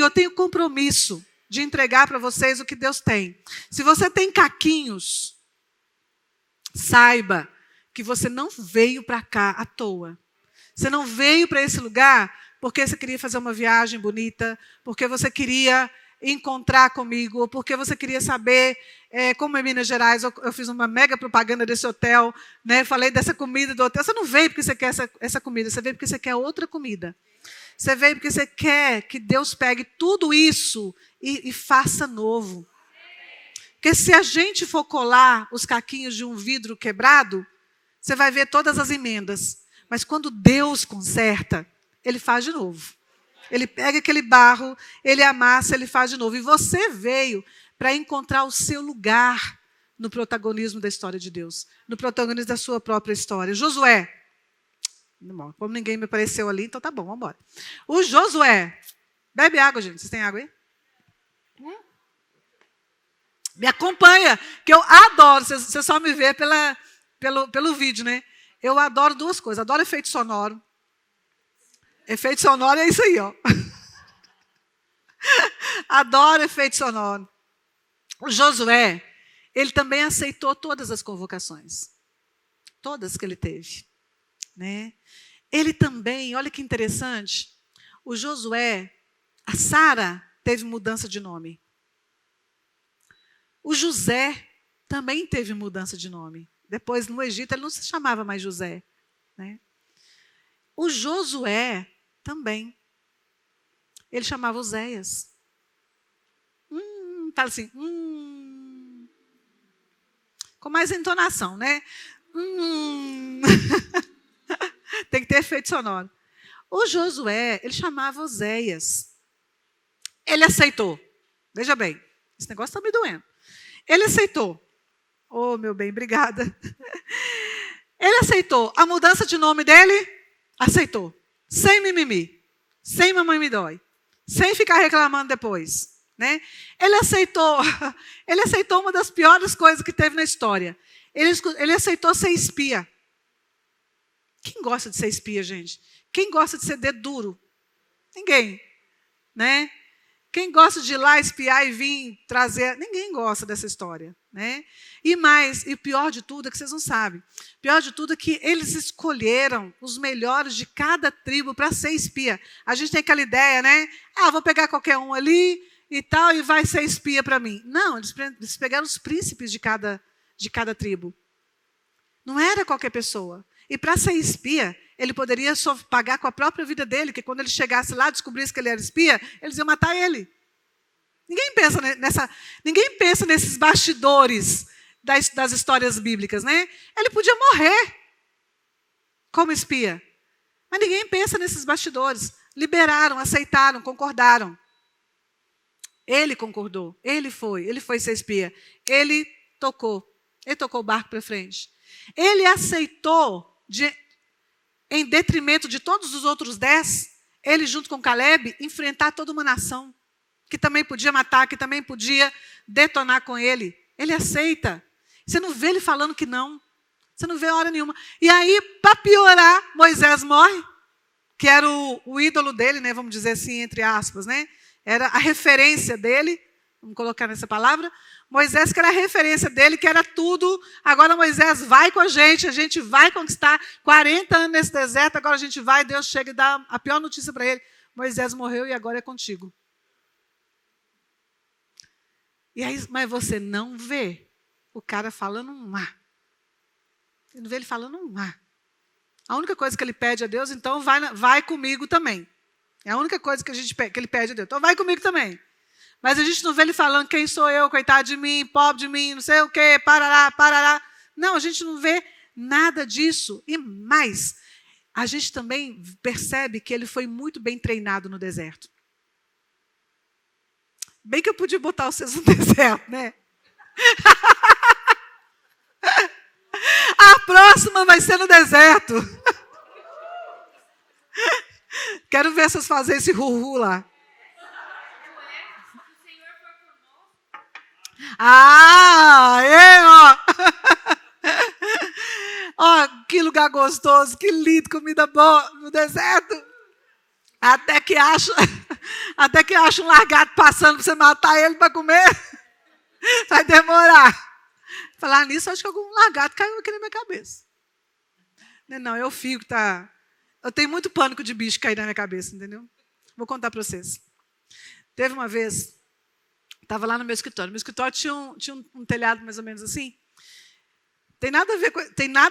tenho compromisso de entregar para vocês o que Deus tem. Se você tem caquinhos, saiba que você não veio para cá à toa. Você não veio para esse lugar porque você queria fazer uma viagem bonita, porque você queria encontrar comigo, ou porque você queria saber como é Minas Gerais. Eu fiz uma mega propaganda desse hotel, né? Falei dessa comida do hotel. Você não veio porque você quer essa comida, você veio porque você quer outra comida. Você veio porque você quer que Deus pegue tudo isso e faça novo. Porque se a gente for colar os caquinhos de um vidro quebrado, você vai ver todas as emendas. Mas quando Deus conserta, Ele faz de novo. Ele pega aquele barro, Ele amassa, Ele faz de novo. E você veio para encontrar o seu lugar no protagonismo da história de Deus. No protagonismo da sua própria história. Josué. Como ninguém me apareceu ali, então tá bom, vamos embora. O Josué. Bebe água, gente. Vocês têm água aí? Me acompanha, que eu adoro. Você só me vê pelo vídeo, né? Eu adoro duas coisas. Adoro efeito sonoro. Efeito sonoro é isso aí, ó. Adoro efeito sonoro. O Josué, ele também aceitou todas as convocações. Todas que ele teve. Né? Ele também, olha que interessante, o Josué, a Sara teve mudança de nome. O José também teve mudança de nome. Depois, no Egito, ele não se chamava mais José. Né? O Josué também. Ele chamava Oséias. Fala assim, com mais entonação, né? Tem que ter efeito sonoro. O Josué, ele chamava Oséias. Ele aceitou. Veja bem, esse negócio está me doendo. Ele aceitou. Oh, meu bem, obrigada. Ele aceitou. A mudança de nome dele, aceitou. Sem mimimi. Sem mamãe me dói. Sem ficar reclamando depois. Né? Ele aceitou uma das piores coisas que teve na história. Ele aceitou ser espia. Quem gosta de ser espia, gente? Quem gosta de ser dedo duro? Ninguém. Né? Quem gosta de ir lá espiar e vir trazer? Ninguém gosta dessa história. Né? E o pior de tudo é que vocês não sabem. O pior de tudo é que eles escolheram os melhores de cada tribo para ser espia. A gente tem aquela ideia, né? Vou pegar qualquer um ali e tal e vai ser espia para mim. Não, eles pegaram os príncipes de cada tribo. Não era qualquer pessoa. E para ser espia, ele poderia só pagar com a própria vida dele, que quando ele chegasse lá e descobrisse que ele era espia, eles iam matar ele. Ninguém pensa nesses bastidores das histórias bíblicas, né? Ele podia morrer como espia. Mas ninguém pensa nesses bastidores. Liberaram, aceitaram, concordaram. Ele concordou, ele foi ser espia. Ele tocou o barco para frente. Ele aceitou, em detrimento de todos os outros 10, ele junto com Caleb, enfrentar toda uma nação, que também podia matar, que também podia detonar com ele. Ele aceita. Você não vê ele falando que não. Você não vê hora nenhuma. E aí, para piorar, Moisés morre, que era o ídolo dele, né, vamos dizer assim, entre aspas, né? Era a referência dele, vamos colocar nessa palavra. Moisés, que era a referência dele, que era tudo. Agora Moisés vai com a gente vai conquistar 40 anos nesse deserto, agora a gente vai, Deus chega e dá a pior notícia para ele. Moisés morreu e agora é contigo. E aí, mas você não vê o cara falando um Você não vê ele falando um A única coisa que ele pede a Deus, então, vai comigo também. É a única coisa que ele pede a Deus. Então, vai comigo também. Mas a gente não vê ele falando, quem sou eu, coitado de mim, pobre de mim, não sei o quê, parará. Não, a gente não vê nada disso. E mais, a gente também percebe que ele foi muito bem treinado no deserto. Bem que eu podia botar vocês no deserto, né? A próxima vai ser no deserto. Quero ver vocês fazerem esse lá. Ó, que lugar lugar gostoso, que lindo, comida boa no deserto. Até que acha um lagarto passando para você matar ele para comer. Vai demorar. Falar nisso, acho que algum lagarto caiu aqui na minha cabeça. Não, eu fico, tá? Eu tenho muito pânico de bicho cair na minha cabeça, entendeu? Vou contar para vocês. Teve uma vez, estava lá no meu escritório. Meu escritório tinha um telhado mais ou menos assim. Tem nada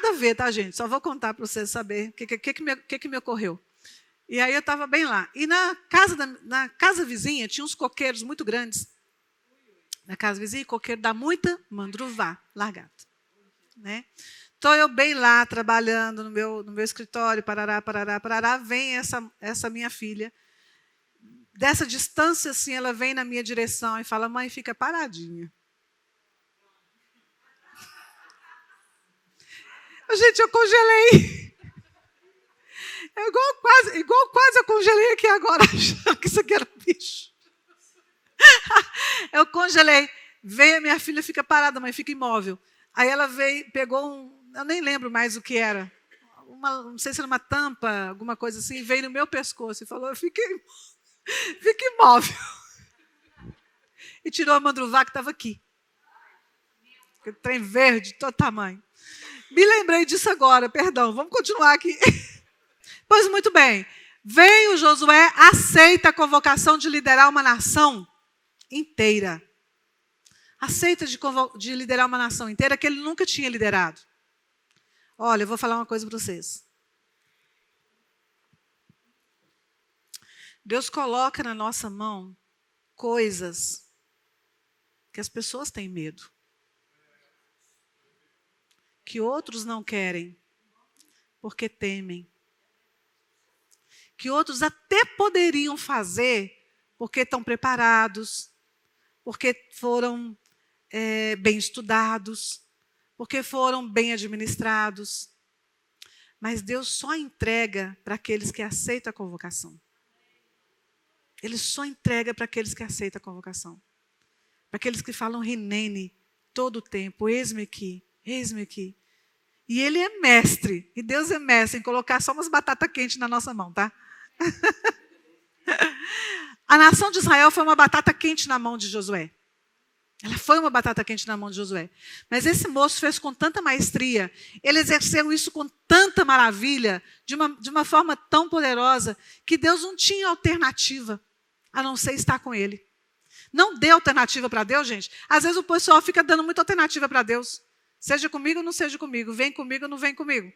a ver, tá, gente? Só vou contar para vocês saberem o que me ocorreu. E aí eu estava bem lá. E na casa vizinha tinha uns coqueiros muito grandes. Na casa vizinha, coqueiro dá muita mandruvá, lagarto. Né? Estou eu bem lá, trabalhando no meu escritório, parará, vem essa minha filha. Dessa distância, assim, ela vem na minha direção e fala, mãe, fica paradinha. Gente, eu congelei. É igual quase eu congelei aqui agora, achando que isso aqui era um bicho. Eu congelei. Veio a minha filha, fica parada, mãe, fica imóvel. Aí ela veio, pegou eu nem lembro mais o que era. Não sei se era uma tampa, alguma coisa assim, veio no meu pescoço e falou, fica imóvel. E tirou a mandruvá que estava aqui. Aquele trem verde, todo tamanho. Me lembrei disso agora, perdão, vamos continuar aqui. Pois muito bem, veio Josué, aceita a convocação de liderar uma nação inteira. Aceita de liderar uma nação inteira que ele nunca tinha liderado. Olha, eu vou falar uma coisa para vocês. Deus coloca na nossa mão coisas que as pessoas têm medo. Que outros não querem, porque temem. Que outros até poderiam fazer, porque estão preparados, porque foram bem estudados, porque foram bem administrados. Mas Deus só entrega para aqueles que aceitam a convocação. Ele só entrega para aqueles que aceitam a convocação. Para aqueles que falam Rinene todo o tempo, eis-me aqui. Eis-me aqui. E ele é mestre, e Deus é mestre em colocar só umas batatas quentes na nossa mão, tá? A nação de Israel foi uma batata quente na mão de Josué. Ela foi uma batata quente na mão de Josué. Mas esse moço fez com tanta maestria, ele exerceu isso com tanta maravilha, de uma forma tão poderosa, que Deus não tinha alternativa a não ser estar com ele. Não dê alternativa para Deus, gente. Às vezes o pessoal fica dando muita alternativa para Deus. Seja comigo ou não seja comigo, vem comigo ou não vem comigo.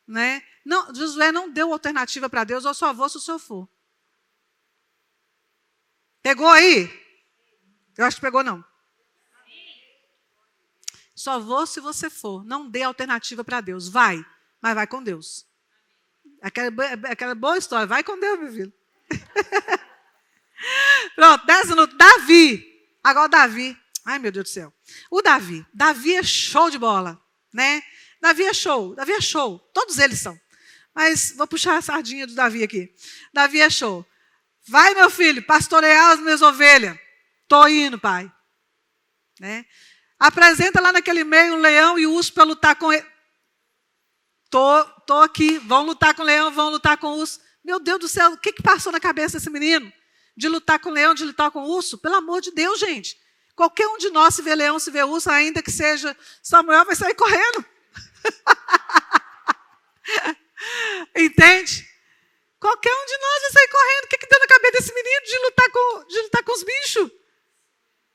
Né? Não, Josué não deu alternativa para Deus, eu só vou se o senhor for. Pegou aí? Eu acho que pegou não. Só vou se você for. Não dê alternativa para Deus. Vai, mas vai com Deus. Aquela boa história. Vai com Deus, meu filho. Pronto, 10 minutos. Davi. Agora Davi. Ai, meu Deus do céu. O Davi. Davi é show de bola. Né? Davi é show. Davi é show. Todos eles são. Mas vou puxar a sardinha do Davi aqui. Davi é show. Vai, meu filho, pastorear as minhas ovelhas. Estou indo, pai. Né? Apresenta lá naquele meio um leão e o urso para lutar com ele. Tô aqui. Vão lutar com o leão, vão lutar com o urso. Meu Deus do céu, o que passou na cabeça desse menino? De lutar com o leão, de lutar com o urso? Pelo amor de Deus, gente. Qualquer um de nós, se vê leão, se vê urso, ainda que seja Samuel, vai sair correndo. Entende? Qualquer um de nós vai sair correndo. O que deu na cabeça desse menino de lutar com os bichos?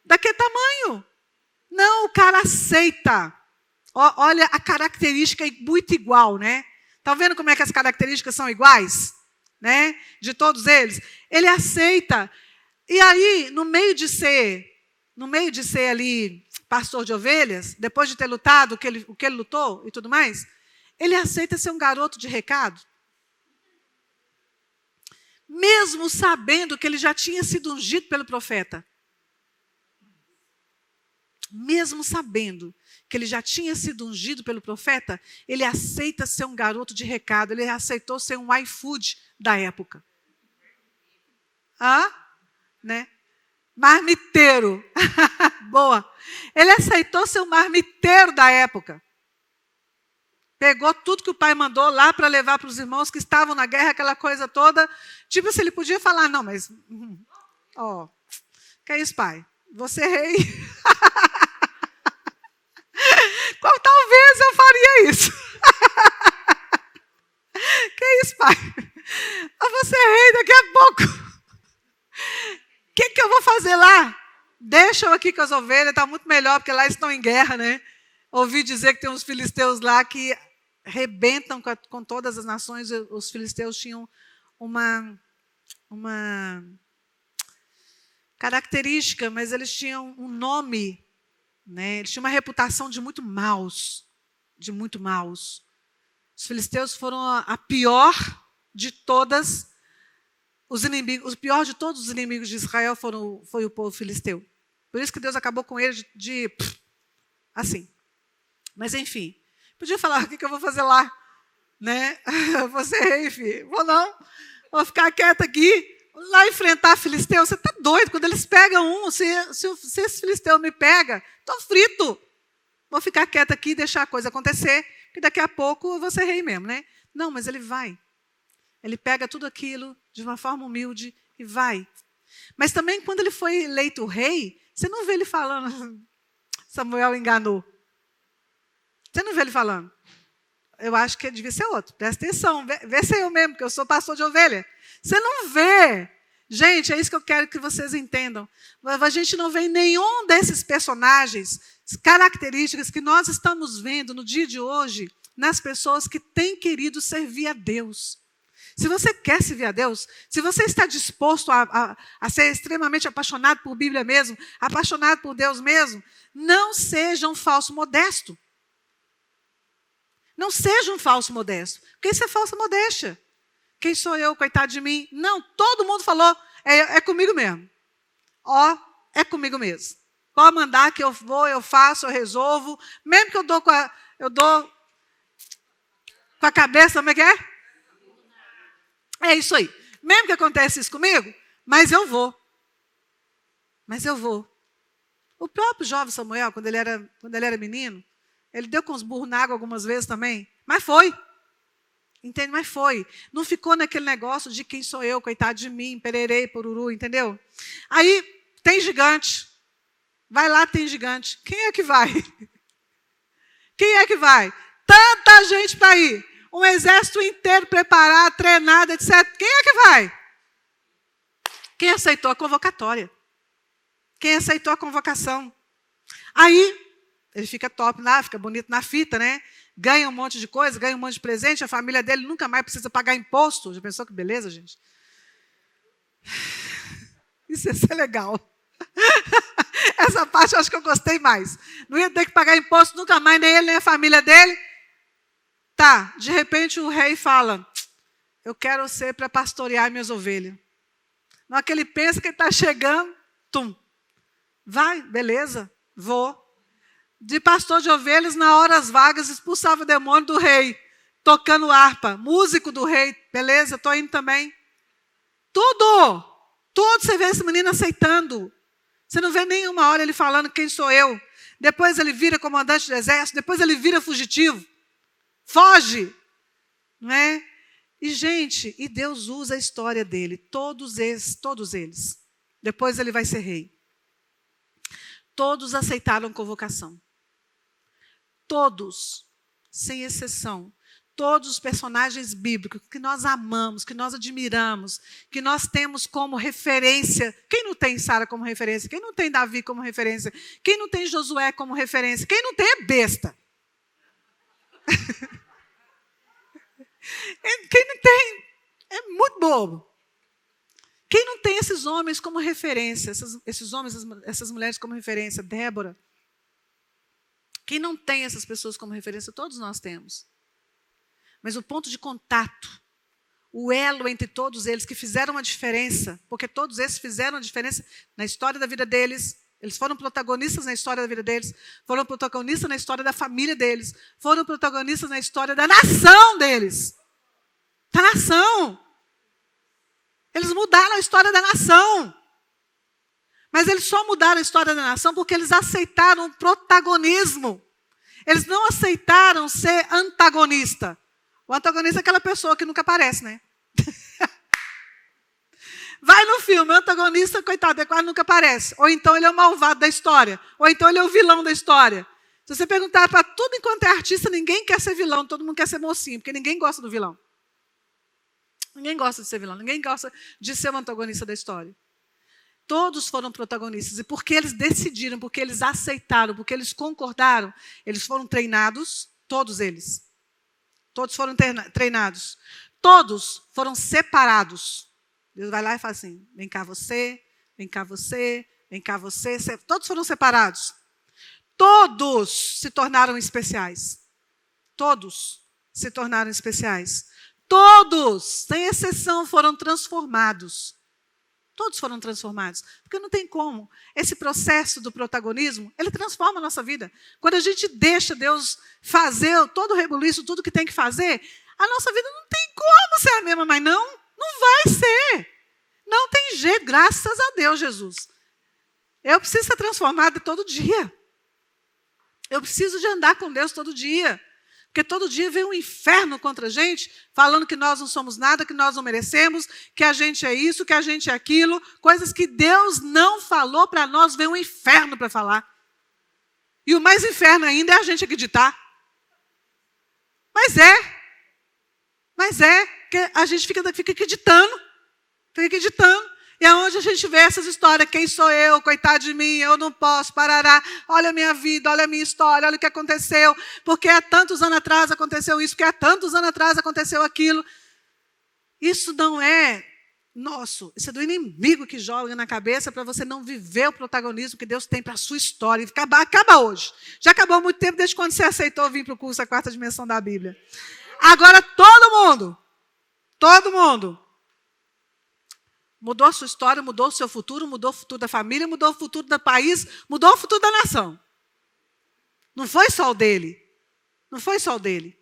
Daquele tamanho? Não, o cara aceita. Olha a característica é muito igual, né? Tá vendo como é que as características são iguais? Né? De todos eles. Ele aceita. E aí, no meio de ser ali pastor de ovelhas, depois de ter lutado o que ele lutou e tudo mais, ele aceita ser um garoto de recado. Mesmo sabendo que ele já tinha sido ungido pelo profeta. Mesmo sabendo que ele já tinha sido ungido pelo profeta, ele aceita ser um garoto de recado, ele aceitou ser um iFood da época. Né? Marmiteiro. Boa. Ele aceitou ser um marmiteiro da época. Pegou tudo que o pai mandou lá para levar para os irmãos que estavam na guerra, aquela coisa toda. Tipo, se ele podia falar, não, mas... que é isso, pai? Você é rei. Talvez eu faria isso. Que é isso, pai? Você é rei daqui a pouco. O que eu vou fazer lá? Deixa eu aqui com as ovelhas, está muito melhor, porque lá estão em guerra, né? Ouvi dizer que tem uns filisteus lá que rebentam com todas as nações. Os filisteus tinham uma característica, mas eles tinham um nome, né? Eles tinham uma reputação de muito maus. De muito maus. Os filisteus foram a pior de todas os inimigos. O pior de todos os inimigos de Israel foi o povo filisteu. Por isso que Deus acabou com eles assim. Mas, enfim, podia falar, o que eu vou fazer lá? Né? Vou ser rei, filho. Vou não. Vou ficar quieta aqui. Lá enfrentar filisteu. Você está doido? Quando eles pegam se esse filisteu me pega, estou frito. Vou ficar quieta aqui e deixar a coisa acontecer, que daqui a pouco eu vou ser rei mesmo, né? Não, mas ele vai. Ele pega tudo aquilo de uma forma humilde e vai. Mas também, quando ele foi eleito rei, você não vê ele falando, Samuel enganou. Você não vê ele falando. Eu acho que devia ser outro. Presta atenção, vê se é eu mesmo, porque eu sou pastor de ovelha. Você não vê. Gente, é isso que eu quero que vocês entendam. A gente não vê em nenhum desses personagens características que nós estamos vendo no dia de hoje nas pessoas que têm querido servir a Deus. Se você quer servir a Deus, se você está disposto a ser extremamente apaixonado por Bíblia mesmo, apaixonado por Deus mesmo, não seja um falso modesto. Não seja um falso modesto, porque isso é falsa modéstia. Quem sou eu, coitado de mim? Não, todo mundo falou, é comigo mesmo. É comigo mesmo. Pode mandar que eu vou, eu faço, eu resolvo. Mesmo que eu dou com a cabeça, como é que é? É isso aí. Mesmo que aconteça isso comigo, mas eu vou. Mas eu vou. O próprio jovem Samuel, quando ele era menino, ele deu com os burros na água algumas vezes também, mas foi. Entende? Mas foi. Não ficou naquele negócio de quem sou eu, coitado de mim, pererei, poruru, entendeu? Aí tem gigante. Vai lá, tem gigante. Quem é que vai? Quem é que vai? Tanta gente para ir. Um exército inteiro preparado, treinado, etc. Quem é que vai? Quem aceitou a convocatória. Quem aceitou a convocação. Aí, ele fica top lá, fica bonito na fita, né? Ganha um monte de coisa, ganha um monte de presente, a família dele nunca mais precisa pagar imposto. Já pensou que beleza, gente? Isso ia ser legal. Essa parte eu acho que eu gostei mais. Não ia ter que pagar imposto nunca mais, nem ele, nem a família dele. Tá, de repente o rei fala, eu quero ser para pastorear minhas ovelhas. Na hora que ele pensa que ele está chegando, vai, beleza, vou. De pastor de ovelhas, na horas vagas, expulsava o demônio do rei, tocando harpa, músico do rei, beleza, estou indo também. Tudo você vê esse menino aceitando. Você não vê nenhuma hora ele falando quem sou eu. Depois ele vira comandante do exército, depois ele vira fugitivo. Foge. Não é? E, gente, Deus usa a história dele, todos eles. Depois ele vai ser rei. Todos aceitaram convocação. Todos, sem exceção. Todos os personagens bíblicos que nós amamos, que nós admiramos, que nós temos como referência. Quem não tem Sara como referência? Quem não tem Davi como referência? Quem não tem Josué como referência? Quem não tem é besta. Quem não tem é muito bobo. Quem não tem esses homens como referência, esses homens, essas mulheres como referência, Débora. Quem não tem essas pessoas como referência, todos nós temos. Mas o ponto de contato, o elo entre todos eles que fizeram a diferença, porque todos esses fizeram a diferença na história da vida deles, eles foram protagonistas na história da vida deles, foram protagonistas na história da família deles, foram protagonistas na história da nação deles. Da nação. Eles mudaram a história da nação. Mas eles só mudaram a história da nação porque eles aceitaram o protagonismo. Eles não aceitaram ser antagonista. O antagonista é aquela pessoa que nunca aparece, né? Vai no filme, o antagonista, coitado, quase nunca aparece. Ou então ele é o malvado da história. Ou então ele é o vilão da história. Se você perguntar para tudo enquanto é artista, ninguém quer ser vilão, todo mundo quer ser mocinho, porque ninguém gosta do vilão. Ninguém gosta de ser vilão, ninguém gosta de ser o antagonista da história. Todos foram protagonistas. E porque eles decidiram, porque eles aceitaram, porque eles concordaram, eles foram treinados, todos eles. Todos foram treinados. Todos foram separados. Deus vai lá e fala assim, vem cá você, vem cá você, vem cá você. Todos foram separados. Todos se tornaram especiais. Todos se tornaram especiais. Todos, sem exceção, foram transformados. Todos foram transformados. Porque não tem como. Esse processo do protagonismo, ele transforma a nossa vida. Quando a gente deixa Deus fazer todo o rebuliço, tudo que tem que fazer, a nossa vida não tem como ser a mesma, mas não vai ser. Não tem jeito, graças a Deus, Jesus. Eu preciso ser transformada todo dia. Eu preciso de andar com Deus todo dia. Porque todo dia vem um inferno contra a gente, falando que nós não somos nada, que nós não merecemos, que a gente é isso, que a gente é aquilo. Coisas que Deus não falou para nós, vem um inferno para falar. E o mais inferno ainda é a gente acreditar. Mas é, que a gente fica acreditando. Fica acreditando. E aonde a gente vê essas histórias, quem sou eu, coitado de mim, eu não posso, parará, olha a minha vida, olha a minha história, olha o que aconteceu, porque há tantos anos atrás aconteceu isso, porque há tantos anos atrás aconteceu aquilo. Isso não é nosso, isso é do inimigo que joga na cabeça para você não viver o protagonismo que Deus tem para a sua história. E acaba hoje. Já acabou há muito tempo desde quando você aceitou vir para o curso A Quarta Dimensão da Bíblia. Agora todo mundo, mudou a sua história, mudou o seu futuro, mudou o futuro da família, mudou o futuro do país, mudou o futuro da nação. Não foi só o dele. Não foi só o dele.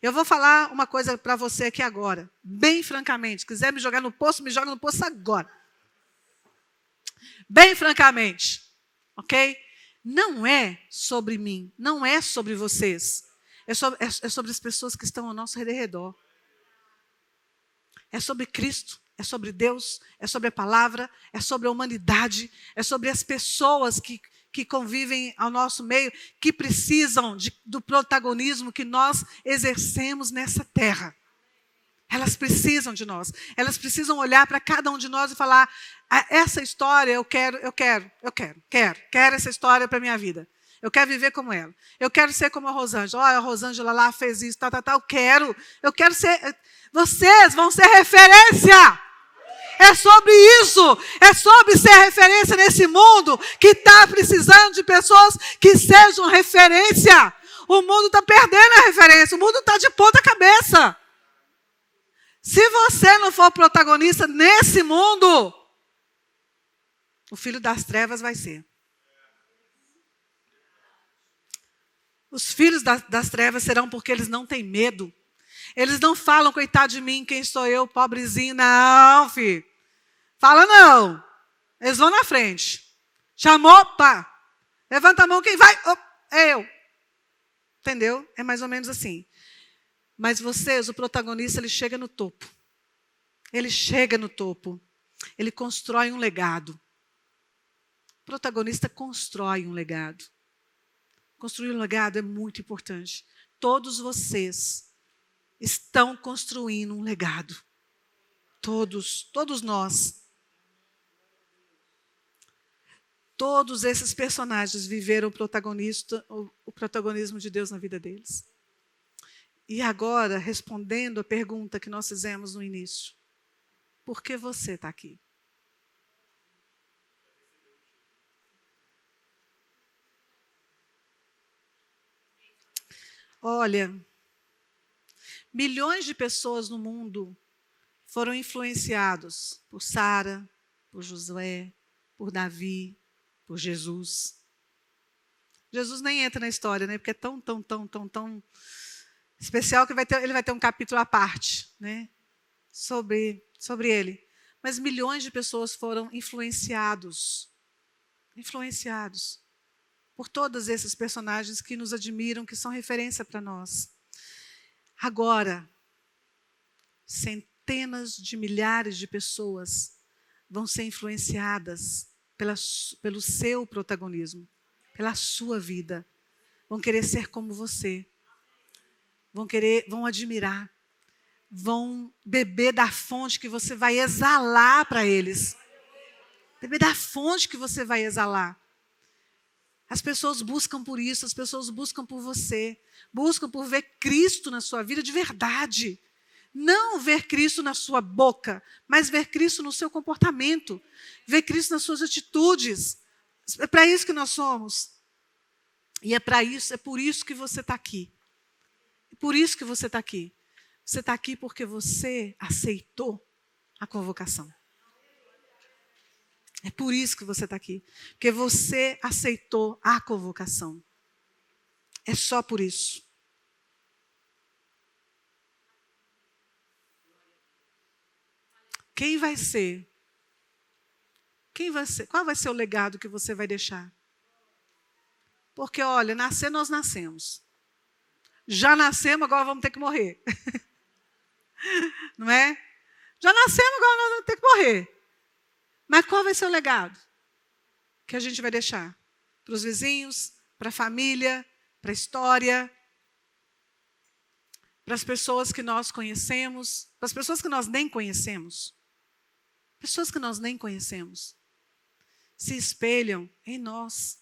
Eu vou falar uma coisa para você aqui agora, bem francamente. Se quiser me jogar no poço, me joga no poço agora. Bem francamente. Ok? Não é sobre mim, não é sobre vocês. É sobre as pessoas que estão ao nosso redor. É sobre Cristo. É sobre Deus, é sobre a palavra, é sobre a humanidade, é sobre as pessoas que convivem ao nosso meio, que precisam do protagonismo que nós exercemos nessa terra. Elas precisam de nós. Elas precisam olhar para cada um de nós e falar, essa história eu quero essa história para a minha vida. Eu quero viver como ela. Eu quero ser como a Rosângela. Olha, a Rosângela lá fez isso, eu quero ser... Vocês vão ser referência. É sobre isso. É sobre ser referência nesse mundo que está precisando de pessoas que sejam referência. O mundo está perdendo a referência. O mundo está de ponta cabeça. Se você não for protagonista nesse mundo, o filho das trevas vai ser. Os filhos das trevas serão porque eles não têm medo. Eles não falam, coitado de mim, quem sou eu, pobrezinho. Não, filho. Fala não. Eles vão na frente. Chamou, pá. Levanta a mão, quem vai? Oh, é eu. Entendeu? É mais ou menos assim. Mas vocês, o protagonista, ele chega no topo. Ele chega no topo. Ele constrói um legado. O protagonista constrói um legado. Construir um legado é muito importante. Todos vocês estão construindo um legado. Todos nós. Todos esses personagens viveram o protagonismo de Deus na vida deles. E agora, respondendo a pergunta que nós fizemos no início. Por que você está aqui? Olha, milhões de pessoas no mundo foram influenciados por Sara, por Josué, por Davi, por Jesus. Jesus nem entra na história, né? Porque é tão especial que ele vai ter um capítulo à parte, né? Sobre ele. Mas milhões de pessoas foram influenciados por todos esses personagens que nos admiram, que são referência para nós. Agora, centenas de milhares de pessoas vão ser influenciadas pelo seu protagonismo, pela sua vida. Vão querer ser como você. Vão admirar. Vão beber da fonte que você vai exalar para eles. Beber da fonte que você vai exalar. As pessoas buscam por isso, as pessoas buscam por você. Buscam por ver Cristo na sua vida de verdade. Não ver Cristo na sua boca, mas ver Cristo no seu comportamento. Ver Cristo nas suas atitudes. É para isso que nós somos. E é por isso que você está aqui. É por isso que você está aqui. Você está aqui porque você aceitou a convocação. É por isso que você está aqui. Porque você aceitou a convocação. É só por isso. Quem vai ser? Qual vai ser o legado que você vai deixar? Porque, olha, nascer nós nascemos. Já nascemos, agora vamos ter que morrer. Não é? Já nascemos, agora nós vamos ter que morrer. Mas qual vai ser o legado que a gente vai deixar? Para os vizinhos, para a família, para a história, para as pessoas que nós conhecemos, para as pessoas que nós nem conhecemos. Pessoas que nós nem conhecemos. Se espelham em nós.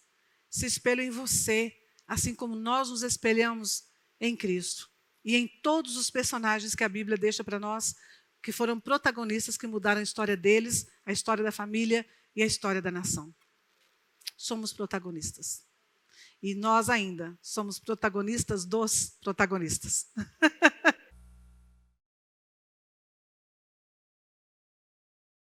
Se espelham em você, assim como nós nos espelhamos em Cristo. E em todos os personagens que a Bíblia deixa para nós, que foram protagonistas, que mudaram a história deles, a história da família e a história da nação. Somos protagonistas. E nós ainda somos protagonistas dos protagonistas.